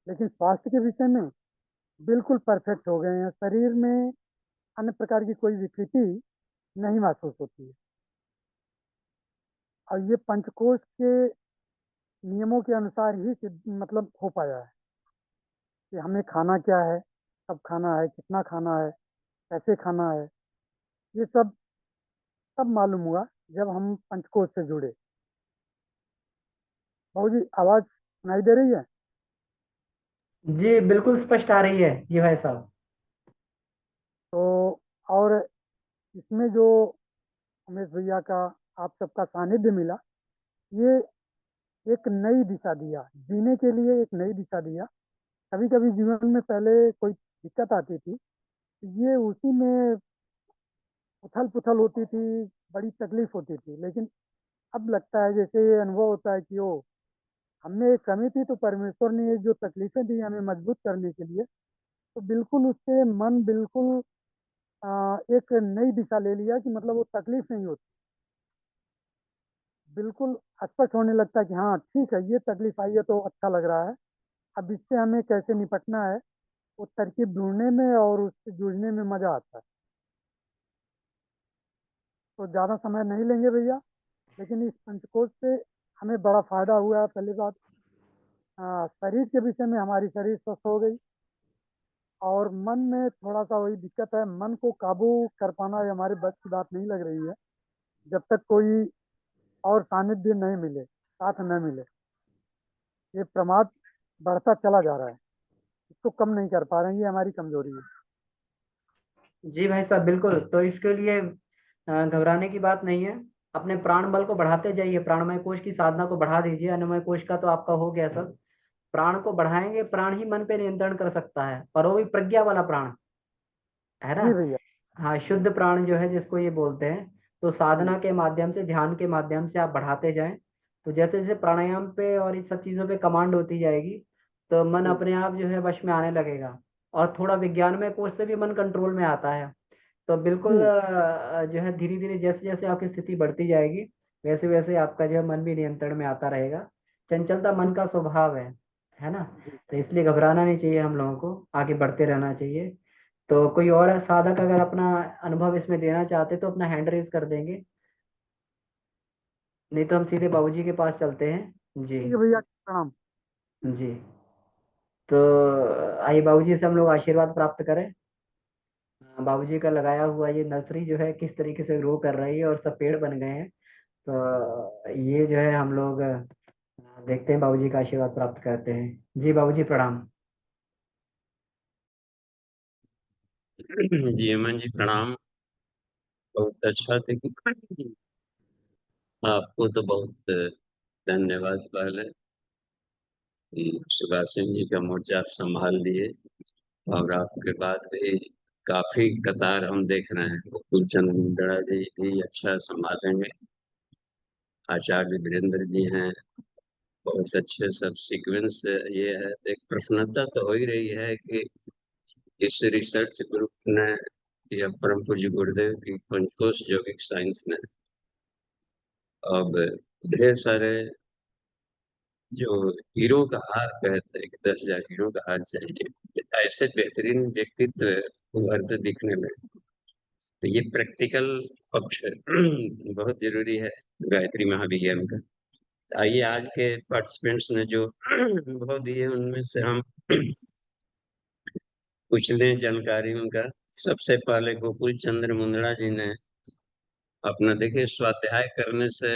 लेकिन स्वास्थ्य के विषय में बिल्कुल परफेक्ट हो गए हैं, शरीर में अन्य प्रकार की कोई विकृति नहीं महसूस होती है। और ये पंचकोश के नियमों के अनुसार ही मतलब हो पाया है कि हमें खाना क्या है, कब खाना है, कितना खाना है, कैसे खाना है, ये सब मालूम हुआ जब हम पंचकोश से जुड़े। बाबूजी आवाज़ सुनाई दे रही है? जी बिल्कुल स्पष्ट आ रही है जी भाई साहब। तो और इसमें जो उमेश भैया का आप सबका सानिध्य मिला, ये एक नई दिशा दिया, जीने के लिए एक नई दिशा दिया। कभी कभी जीवन में पहले कोई दिक्कत आती थी, ये उसी में उथल पुथल होती थी, बड़ी तकलीफ होती थी। लेकिन अब लगता है जैसे ये अनुभव होता है कि ओ, हमें एक कमी थी तो परमेश्वर ने ये जो तकलीफें दी हमें मजबूत करने के लिए, तो बिल्कुल उससे मन बिल्कुल एक नई दिशा ले लिया कि मतलब वो तकलीफ नहीं होती, बिल्कुल स्पष्ट होने लगता है कि हाँ ठीक है, ये तकलीफ आई है तो अच्छा लग रहा है, अब इससे हमें कैसे निपटना है, वो तरकीब ढूंढने में और उससे जूझने में मजा आता है। तो ज़्यादा समय नहीं लेंगे भैया, लेकिन इस पंचकोश से हमें बड़ा फायदा हुआ है। पहली बात, शरीर के विषय में हमारी शरीर स्वस्थ हो गई, और मन में थोड़ा सा वही दिक्कत है, मन को काबू कर पाना ये हमारे बस की बात नहीं लग रही है, जब तक कोई और सानिध्य नहीं मिले, साथ न मिले। ये प्रमाद बढ़ता चला जा रहा है, इसको कम नहीं कर पा रहे हैं, ये हमारी कमजोरी है। जी भाई साहब बिल्कुल। तो इसके लिए घबराने की बात नहीं है, अपने प्राण बल को बढ़ाते जाइए, प्राणमय कोश की साधना को बढ़ा दीजिए। अन्नमय कोश का तो आपका हो गया सब, प्राण को बढ़ाएंगे, प्राण ही मन पे नियंत्रण कर सकता है, पर वो भी प्रज्ञा वाला प्राण, है ना। जी भैया। हाँ, शुद्ध प्राण जो है जिसको ये बोलते हैं। तो साधना के माध्यम से, ध्यान के माध्यम से आप बढ़ाते जाएं, तो जैसे जैसे प्राणायाम पे और इस सब चीजों पे कमांड होती जाएगी, तो मन अपने आप जो है वश में आने लगेगा। और थोड़ा विज्ञानमय कोश से भी मन कंट्रोल में आता है। तो बिल्कुल जो है धीरे धीरे जैसे जैसे आपकी स्थिति बढ़ती जाएगी, वैसे वैसे आपका जो है मन भी नियंत्रण में आता रहेगा। चंचलता मन का स्वभाव है ना। तो इसलिए घबराना नहीं चाहिए, हम लोगों को आगे बढ़ते रहना चाहिए। तो कोई और साधक अगर अपना अनुभव इसमें देना चाहते तो अपना हैंड रेज कर देंगे, नहीं तो हम सीधे बाबूजी के पास चलते हैं जी। ठीक है भैया, प्रणाम। जी, तो आइए बाबूजी से हम लोग आशीर्वाद प्राप्त करें। बाबूजी का लगाया हुआ ये नर्सरी जो है किस तरीके से ग्रो कर रही है और सब पेड़ बन गए हैं। तो ये जो है हम लोग देखते हैं, बाबूजी का आशीर्वाद प्राप्त करते हैं। जी बाबूजी प्रणाम। जी अमन जी प्रणाम। बहुत अच्छा थे कि आपको तो बहुत धन्यवाद पहले कि सुभाष सिंह जी का मोर्चा आप संभाल लिए, और आपके बाद भी काफी कतार हम देख रहे हैं। गोकुल चंद मुंदड़ा जी भी अच्छा संभालेंगे, आचार्य वीरेंद्र जी हैं, बहुत अच्छे सब सीक्वेंस ये है। एक प्रसन्नता तो हो ही रही है कि इस रिसर्च ग्रुप ने या परम पूज्य गुरुदेव की पंचकोश यौगिक साइंस ने अब ढेर सारे जो हीरो का हार कहते हैं कि 10,000 हीरो का हार चाहिए, ऐसे बेहतरीन व्यक्तित्व उभरते दिखने लगे। तो ये प्रैक्टिकल पक्ष बहुत जरूरी है गायत्री महाविज्ञान का। तो आइए आज के पार्टिसिपेंट्स ने जो अनुभव दिए उनमें से हम कुछ लें जानकारी उनका। सबसे पहले गोकुल चंद्र मुंदड़ा जी ने अपना देखिए स्वाध्याय करने से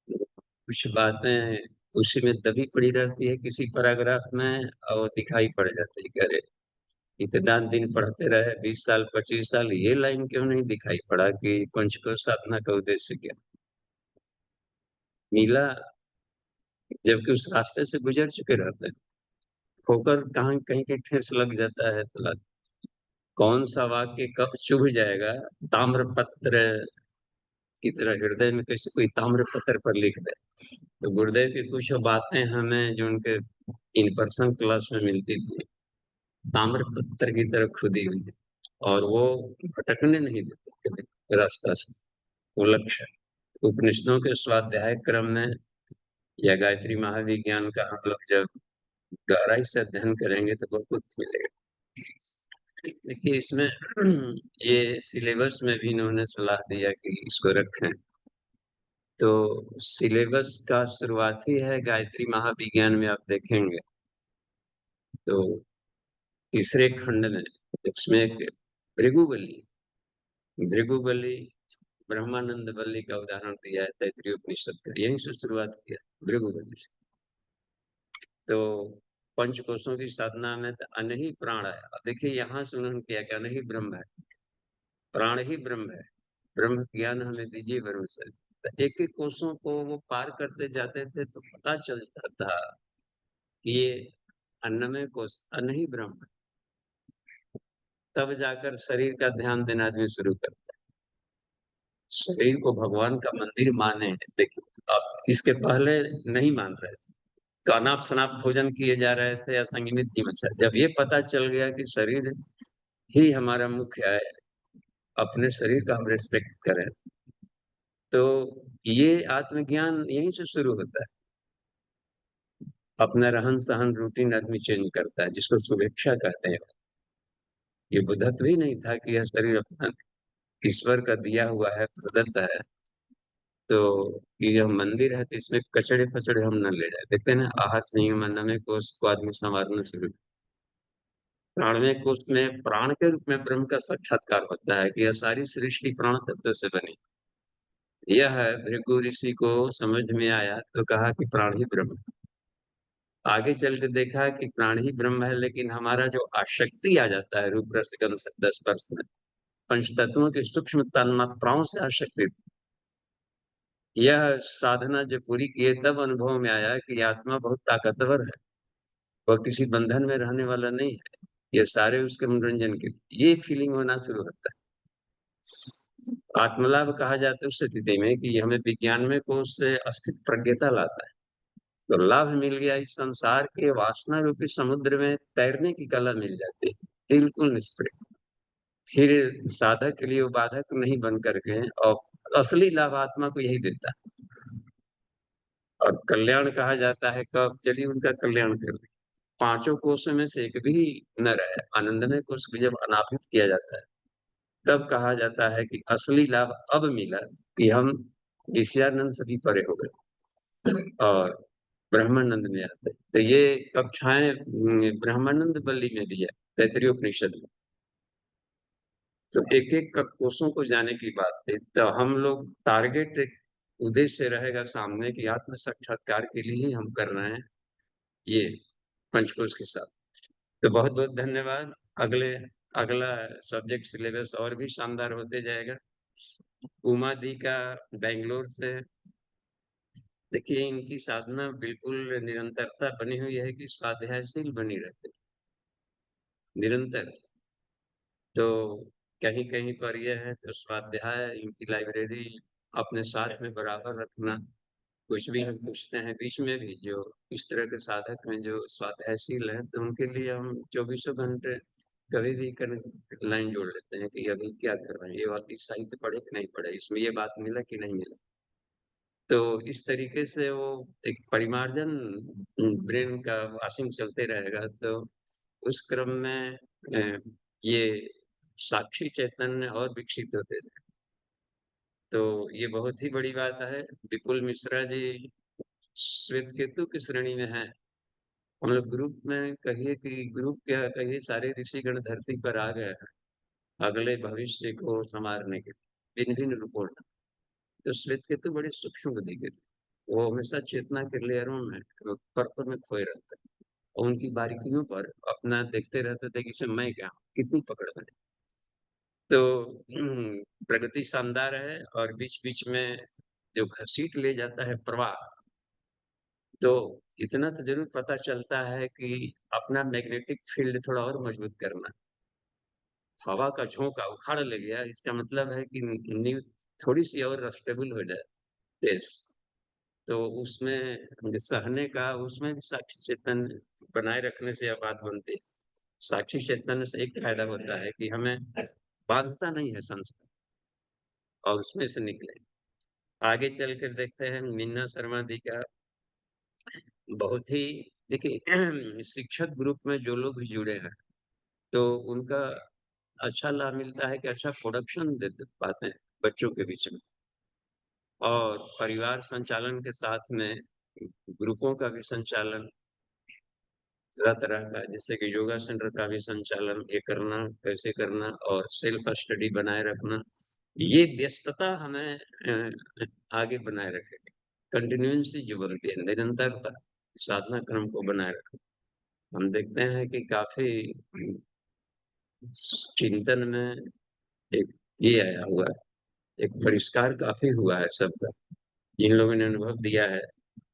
कुछ बातें उसी में दबी पड़ी रहती है किसी पैराग्राफ में और दिखाई पड़ जाती है कि अरे इतना दिन पढ़ते रहे 20 साल 25 साल ये लाइन क्यों नहीं दिखाई पड़ा कि पंचकोश साधना का उद्देश्य क्या मिला, जबकि उस रास्ते से गुजर चुके रहते हैं। होकर कहाँ कहीं के ठेस लग जाता है तो कौन सा वाक्य कब चुभ जाएगा, ताम्रपत्र की तरह हृदय में कैसे कोई ताम्रपत्र पर लिख दे। तो गुरुदेव की कुछ बातें हमें जो उनके इन पर्सन क्लास में मिलती थी ताम्रपत्र की तरह खुदी हुई है और वो भटकने नहीं देते कभी रास्ता से, वो लक्ष्य। उपनिषदों के स्वाध्याय क्रम में या गायत्री महाविज्ञान का हम लोग जब गहराई से अध्ययन करेंगे तो बहुत कुछ मिलेगा। देखिए इसमें ये सिलेबस में भी इन्होंने सलाह दिया कि इसको रखें, तो सिलेबस का शुरुआती है गायत्री महाविज्ञान में आप देखेंगे तो तीसरे खंड में इसमें एक भृगुबली ब्रह्मानंद बल्ली का उदाहरण दिया है तैत्तिरीय उपनिषद का, यहीं से शुरुआत किया भृगुबली से। तो पंचकोशों की साधना में तो अन ही प्राण है। अब देखिए यहाँ से उन्होंने किया कि अन ही ब्रह्म है, प्राण ही ब्रह्म है, ब्रह्म ज्ञान हमें दीजिए ब्रह्म से। तो एक एक कोशों को वो पार करते जाते थे तो पता चलता था कि ये अन्नमय कोश अन्न ही ब्रह्म है। तब जाकर शरीर का ध्यान देना आदमी शुरू करता है, शरीर को भगवान का मंदिर माने। देखिए आप इसके पहले नहीं मान रहे थे तो अनाप शनाप भोजन किए जा रहे थे या संयमित जीवन से। जब ये पता चल गया कि शरीर ही हमारा मुख्य है, अपने शरीर का हम रेस्पेक्ट करें, तो ये आत्मज्ञान यहीं से शुरू होता है। अपना रहन सहन रूटीन आदमी चेंज करता है, जिसको शुभेच्छा कहते हैं। ये बुद्धत्व ही नहीं था कि यह शरीर अपना ईश्वर का दिया हुआ है, प्रदत्त है, तो ये जो मंदिर है तो इसमें कचड़े फचड़े हम न ले जाए। देखते हैं ना आहार संयम में को उसको आदमी संवारना शुरू। प्राणमय कोश में प्राण के रूप में ब्रह्म का साक्षात्कार होता है कि यह सारी सृष्टि प्राण तत्व से बनी। यह भृगु ऋषि को समझ में आया तो कहा कि प्राण ही ब्रह्म है। आगे चल के देखा कि प्राण ही ब्रह्म है, लेकिन हमारा जो आशक्ति आ जाता है रूप रस गंध शब्द स्पर्श में, पंच तत्वों की सूक्ष्म तन्मात्राओं से आशक्ति, यह साधना जो पूरी किए तब अनुभव में आया कि आत्मा बहुत ताकतवर है, वह किसी बंधन में रहने वाला नहीं है, ये सारे उसके मनोरंजन के, ये फीलिंग होना शुरू होता है। आत्मलाभ कहा जाता है उस स्थिति में कि हमें विज्ञान में को उससे अस्तित्व प्रज्ञता लाता है। तो लाभ मिल गया, इस संसार के वासना रूपी समुद्र में तैरने की कला मिल जाती है, बिल्कुल निष्प्रभ। फिर साधक के लिए वो बाधक नहीं बन करके, और असली लाभ आत्मा को यही देता है। और कल्याण कहा जाता है कब, चलिए उनका कल्याण कर दे। पांचों कोशों में से एक भी न रहे, आनंदमय कोश को जब अनावृत किया जाता है तब कहा जाता है कि असली लाभ अब मिला कि हम विषयानंद से भी परे हो गए और ब्रह्मानंद में आते। तो ये कक्षाएं ब्रह्मानंद बल्ली में भी है, तैत्तिरीय उपनिषद में। तो एक एक कोशों को जाने की बात है, तो हम लोग टारगेट एक उद्देश्य रहेगा सामने कि आत्म साक्षात्कार के लिए ही हम कर रहे हैं ये पंचकोश के साथ। तो बहुत बहुत धन्यवाद। अगला सब्जेक्ट सिलेबस और भी शानदार होते जाएगा। उमा दी का बेंगलोर से, देखिए इनकी साधना बिल्कुल निरंतरता बनी हुई है कि स्वाध्यायशील बनी रहती निरंतर। तो कहीं कहीं पर यह है तो स्वाध्याय इनकी लाइब्रेरी अपने साथ में बराबर रखना। कुछ भी हम पूछते हैं बीच में भी, जो इस तरह के साधक में जो स्वाध्यायशील है, तो उनके लिए हम 24 घंटे कभी भी लाइन जोड़ लेते हैं कि अभी क्या कर रहे हैं, ये वाली साहित्य पढ़े कि नहीं पढ़े, इसमें ये बात मिला कि नहीं मिला। तो इस तरीके से वो एक परिमार्जन ब्रेन का वॉशिंग चलते रहेगा। तो उस क्रम में ये साक्षी चैतन्य और विकसित होते रहे, तो ये बहुत ही बड़ी बात है। विपुल मिश्रा जी श्वेत केतु की श्रेणी में है। हम लोग ग्रुप में कहिए कि ग्रुप क्या कहिए, सारे ऋषिगण धरती पर आ गए हैं अगले भविष्य को संवारने के भिन्न भिन्न रूपों में। तो श्वेत केतु बड़ी सूक्ष्म बुद्धि के थे, वो हमेशा चेतना के लेयरों में परतों में खोए रहते हैं और उनकी बारीकियों पर अपना देखते रहते थे कि इसमें मैं क्या हूं, कितनी पकड़ बने। तो प्रगति शानदार है और बीच बीच में जो घसीट ले जाता है प्रवाह, तो इतना तो जरूर पता चलता है कि अपना मैग्नेटिक फील्ड थोड़ा और मजबूत करना। हवा का झोंका उखाड़ ले गया, इसका मतलब है कि नींव थोड़ी सी और स्टेबल हो जाए देश, तो उसमें सहने का, उसमें भी साक्षी चेतन बनाए रखने से यह बात बनती है। साक्षी चेतन से एक फायदा होता है कि हमें बांधता नहीं है संस्कार और उसमें से निकले। आगे चल कर देखते हैं मीना शर्मा जी का बहुत ही, देखिए शिक्षक ग्रुप में जो लोग भी जुड़े हैं तो उनका अच्छा लाभ मिलता है कि अच्छा प्रोडक्शन दे पाते हैं बच्चों के बीच में, और परिवार संचालन के साथ में ग्रुपों का भी संचालन तरह तरह का, जैसे कि योगा सेंटर का भी संचालन ये करना, कैसे करना और सेल्फ स्टडी बनाए रखना, ये व्यस्तता हमें आगे बनाए रखेगी। कंटिन्यूएंसी जो बोलती है, निरंतरता साधना क्रम को बनाए रखना। हम देखते हैं कि काफी चिंतन में एक ये आया हुआ है, एक परिष्कार काफी हुआ है सबका, जिन लोगों ने अनुभव दिया है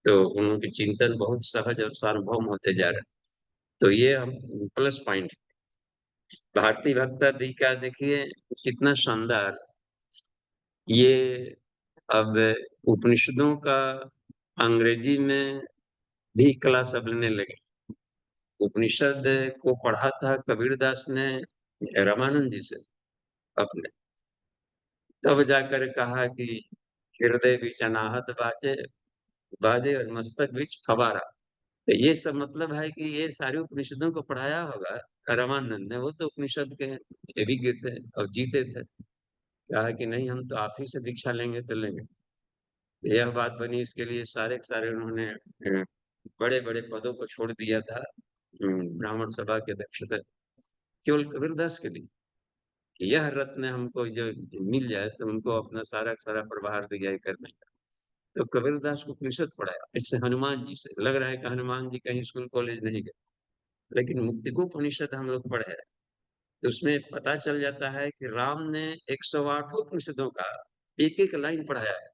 तो उनके चिंतन बहुत सहज और सार्वभौम होते जा रहे हैं, तो ये हम प्लस पॉइंट। भारती भक्ता दी का देखिए कितना शानदार, ये अब उपनिषदों का अंग्रेजी में भी क्लास अब लेने लगे। उपनिषद को पढ़ा था कबीरदास ने रामानंद जी से अपने, तब जाकर कहा कि हृदय बीच अनाहत बाजे बाजे और मस्तक बीच फवारा। तो ये सब मतलब है कि ये सारे उपनिषदों को पढ़ाया होगा रामानंद ने, वो तो उपनिषद के विज्ञ थे और जीते थे। कहा कि नहीं, हम तो आप ही से दीक्षा लेंगे तो लेंगे। यह बात बनी, इसके लिए सारे के सारे उन्होंने बड़े बड़े पदों को छोड़ दिया था ब्राह्मण सभा के अध्यक्ष थे, केवल कबीरदास के लिए कि यह रत्न हमको जो मिल जाए तो उनको अपना सारा का सारा प्रभार दिया करने का। तो कबीरदास को उपनिषद पढ़ाया, इससे हनुमान जी से लग रहा है कि हनुमान जी कहीं स्कूल कॉलेज नहीं गए, लेकिन मुक्तिकोपनिषद हम लोग पढ़े हैं तो उसमें पता चल जाता है कि राम ने 108 उपनिषदों का एक एक लाइन पढ़ाया है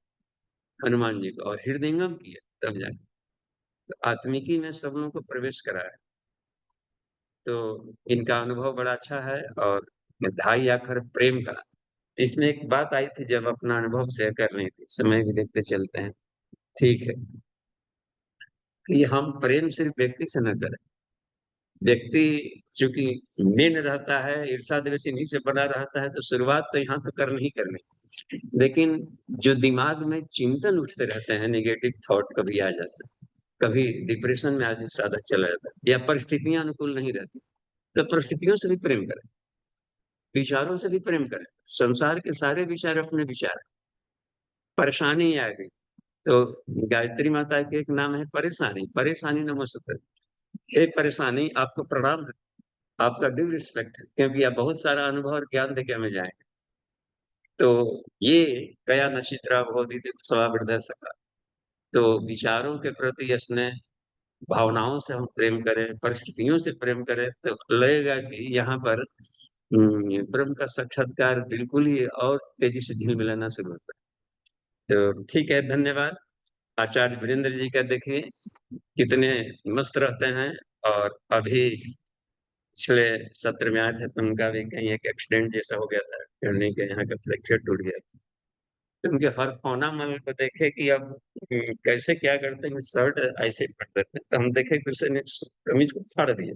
हनुमान जी को और हृदयंगम किया, तब जाके तो आत्मिकी में सब लोगों को प्रवेश कराया। तो इनका अनुभव बड़ा अच्छा है। और ढाई आखर प्रेम का, इसमें एक बात आई थी जब अपना अनुभव शेयर कर रही थी, समय भी देखते चलते हैं, ठीक है, कि हम प्रेम सिर्फ व्यक्ति से न करें। व्यक्ति चूंकि मेन रहता है, ईर्षा द्वेष इन्हीं से बना रहता है, तो शुरुआत तो यहाँ तो करनी ही करनी, लेकिन जो दिमाग में चिंतन उठते रहते हैं, नेगेटिव थॉट कभी आ जाता है, कभी डिप्रेशन में आदमी साधक चला जाता है, या परिस्थितियां अनुकूल नहीं रहती, तो परिस्थितियों से भी प्रेम करें, विचारों से भी प्रेम करें। संसार के सारे विचार अपने विचार, परेशानी आ गई तो गायत्री माता के एक नाम है परेशानी, परेशानी नमस्ते। हे परेशानी, आपको प्रणाम है, आपका ड्यू रिस्पेक्ट है, क्योंकि आप बहुत सारा अनुभव और ज्ञान देके हमें जाएंगे। तो ये कया नचित्रा भवदीति सवा हृदय सखा, तो विचारों के प्रति स्नेह, भावनाओं से हम प्रेम करें, परिस्थितियों से प्रेम करें, तो लगेगा कि यहाँ पर ब्रह्म का साक्षात्कार बिल्कुल ही और तेजी से झिलमिलाना शुरू होता है। तो ठीक है, धन्यवाद। आचार्य वीरेंद्र जी का देखिए कितने मस्त रहते हैं, और अभी पिछले सत्र में आए थे तो उनका भी कहीं एक एक्सीडेंट जैसा हो गया था, उन्हीं के यहाँ का फ्रैक्चर टूट गया, तो उनके हर कोना मल को देखे कि अब कैसे क्या करते हैं, शर्ट ऐसे पहन देते हैं, तो हम देखे दूसरे ने कमीज को फाड़ दिया,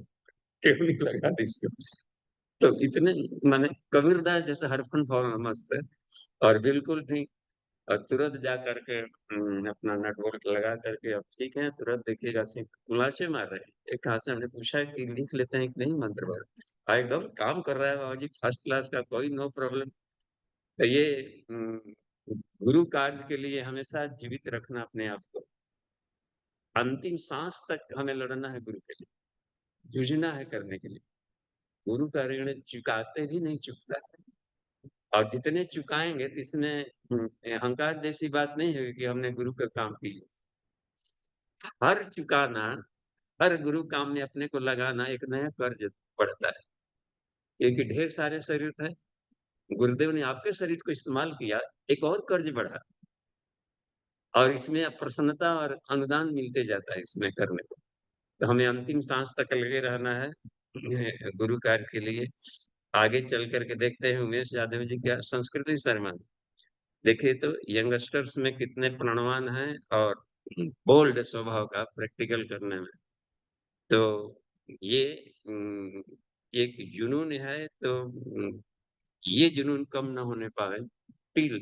टेबल लगा दी इसको। तो इतने माने कबीरदास जैसे हरफन फौरन मस्त है, और बिल्कुल भी और तुरंत जा करके अपना नट बोल्ट लगा करके अब ठीक है, तुरंत देखिएगा सिंह खुलासे मार रहे हैं। एक हाथ से हमने पूछा कि लिख लेते हैं कि नहीं मंत्र भर, एकदम काम कर रहा है बाबा जी, फर्स्ट क्लास का, कोई नो प्रॉब्लम। तो ये गुरु कार्य के लिए हमेशा जीवित रखना अपने आप को, अंतिम सांस तक हमें लड़ना है गुरु के लिए, जूझना है करने के लिए। गुरु का ऋण चुकाते भी नहीं चुकता है, और जितने चुकाएंगे तो इसमें अहंकार जैसी बात नहीं है कि हमने गुरु का काम किया। हर चुकाना, हर गुरु काम में अपने को लगाना एक नया कर्ज बढ़ता है, क्योंकि ढेर सारे शरीर थे, गुरुदेव ने आपके शरीर को इस्तेमाल किया, एक और कर्ज बढ़ा, और इसमें अब प्रसन्नता और अनुदान मिलते जाता है इसमें करने को। तो हमें अंतिम सांस तक लगे रहना है गुरु कार्य के लिए। आगे चल करके देखते हैं उमेश यादव जी क्या संस्कृति शर्मा, देखिए तो यंगस्टर्स में कितने प्रणवान हैं और बोल्ड स्वभाव का प्रैक्टिकल करने में। तो ये एक जुनून है, तो ये जुनून कम ना होने पाए, टिल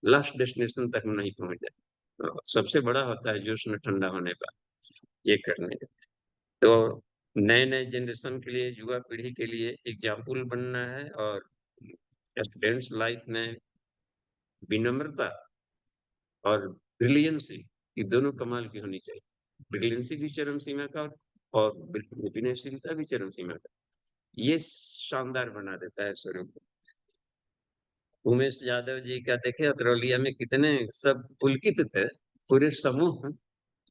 लास्ट डेस्टिनेशन तक नहीं पहुंच जाए। सबसे बड़ा होता है जोश न ठंडा होने पर ये करने का। तो नए नए जनरेशन के लिए, युवा पीढ़ी के लिए एग्जाम्पल बनना है, और स्टूडेंट्स लाइफ में विनम्रता और ब्रिलियंसी, ये दोनों कमाल की होनी चाहिए। ब्रिलियंसी भी चरम सीमा का और विनयशीलता भी चरम सीमा का, ये शानदार बना देता है स्वरूप। उमेश यादव जी का देखे अतरौलिया में कितने सब पुलकित थे, पूरे समूह।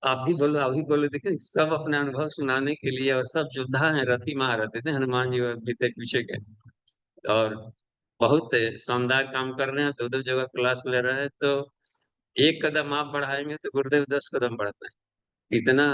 आप भी बोलो, आप भी बोलो, देखिए सब अपना अनुभव सुनाने के लिए, और सब योद्धा हैं, रथी महारथी थे, हनुमान जी भी थे पीछे के, और बहुत शानदार काम कर रहे हैं, दो दो जगह क्लास ले रहे हैं। तो एक कदम आप बढ़ाएंगे तो गुरुदेव 10 कदम बढ़ते हैं। इतना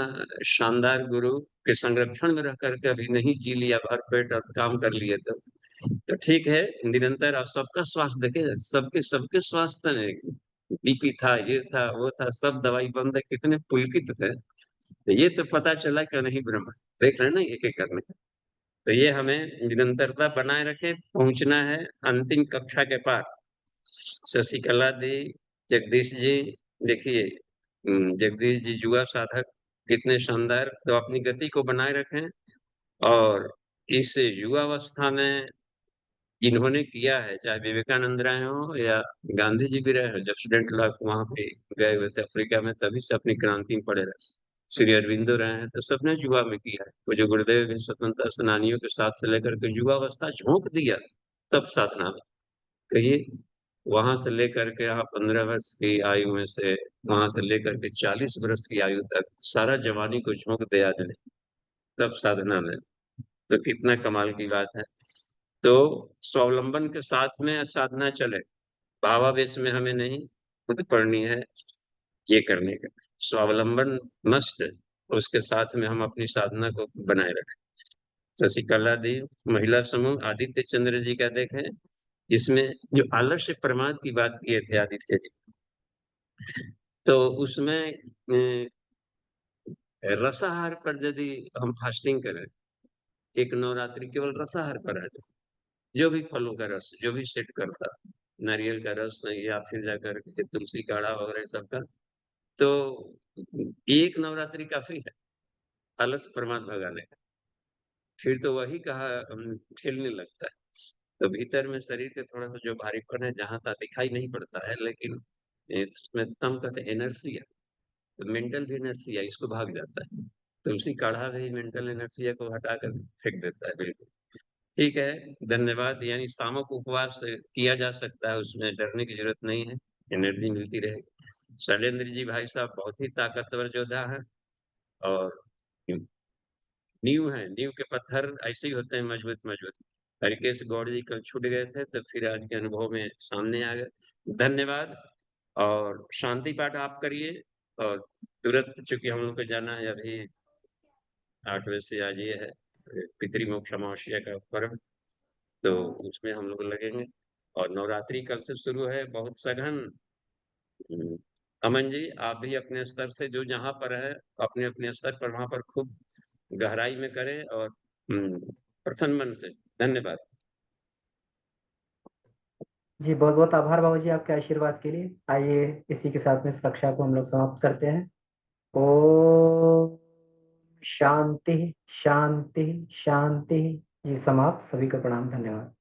शानदार गुरु के संरक्षण में रह करके अभी नहीं जी लिया भरपेट और काम कर लिए तो ठीक है। निरंतर आप सबका स्वास्थ्य देखे, सबके सबके स्वास्थ्य में बीपी था, ये था, वो था, सब दवाई बंद है, कितने पुलकित थे। तो ये तो पता चला कि नहीं ब्रह्म, देख रहे हैं ना एक एक करने। तो ये हमें निरंतरता बनाए रखे, पहुंचना है अंतिम कक्षा के पार। शशिकला दी, जगदीश जी, देखिए जगदीश जी युवा साधक कितने शानदार, तो अपनी गति को बनाए रखें, और इस युवावस्था में जिन्होंने किया है, चाहे विवेकानंद रहे हो या गांधी जी भी रहे हो, जब स्टूडेंट लाइफ वहां पे गए हुए थे अफ्रीका में, तभी से अपनी क्रांति में पड़े रहे। श्री अरविंदो रहे हैं, तो सबने युवा में किया है। वो जो गुरुदेव भी स्वतंत्रता सेनानियों के साथ से लेकर के युवावस्था झोंक दिया तब साधना में। कहिए वहां से लेकर के आप 15 वर्ष की आयु में से, वहां से लेकर के 40 वर्ष की आयु तक सारा जवानी को झोंक दे आदमी तब साधना में, तो कितना कमाल की बात है। तो स्वावलंबन के साथ में साधना चले, भावावेश में हमें नहीं खुद पढ़नी है ये करने का, स्वावलंबन मस्ट, उसके साथ में हम अपनी साधना को बनाए रखें। शशिकला दी, महिला समूह आदित्य चंद्र जी का देखें, इसमें जो आलस्य प्रमाद की बात किए थे आदित्य जी, तो उसमें रसाहार पर यदि हम फास्टिंग करें, एक नवरात्रि केवल रसाहार पर है, जो भी फलों का रस, जो भी सेट करता, नारियल का रस या फिर जाकर के तुलसी काढ़ा वगैरह सबका, तो एक नवरात्रि काफी है आलस प्रमाद भगाने का। फिर तो वही कहा ठेलने लगता है। तो भीतर में शरीर के थोड़ा सा जो भारीपन है, जहां तक दिखाई नहीं पड़ता है, लेकिन इसमें तम कहते एनर्जिया, तो मेंटल भी एनर्जिया इसको भाग जाता है। तुलसी काढ़ा भी मेंटल एनर्जिया को हटा कर फेंक देता है। बिल्कुल ठीक है, धन्यवाद। यानी सामूहिक उपवास किया जा सकता है, उसमें डरने की जरूरत नहीं है, एनर्जी मिलती रहेगी। शैलेंद्र जी भाई साहब बहुत ही ताकतवर योद्धा है, और नींव है, नींव के पत्थर ऐसे ही होते हैं मजबूत मजबूत। हरिकेश गौड़ जी कल छूट गए थे, तो फिर आज के अनुभव में सामने आ गए। धन्यवाद। और शांति पाठ आप करिए, और तुरंत चूंकि हम लोग को जाना है अभी 8 बजे से, आज ये है पितृमोक्ष अमावस्या का पर्व, तो उसमें हम लोग लगेंगे। और नवरात्रि कल से शुरू है, बहुत सघन। अमन जी, आप भी अपने स्तर से जो जहाँ पर है, अपने अपने स्तर पर वहां पर खूब गहराई में करें, और प्रसन्न मन से। धन्यवाद जी, बहुत बहुत आभार बाबू जी आपके आशीर्वाद के लिए। आइए इसी के साथ में इस कक्षा को हम लोग समाप्त करते हैं। ओम शांति शांति शांति। जी समाप्त। सभी को प्रणाम, धन्यवाद।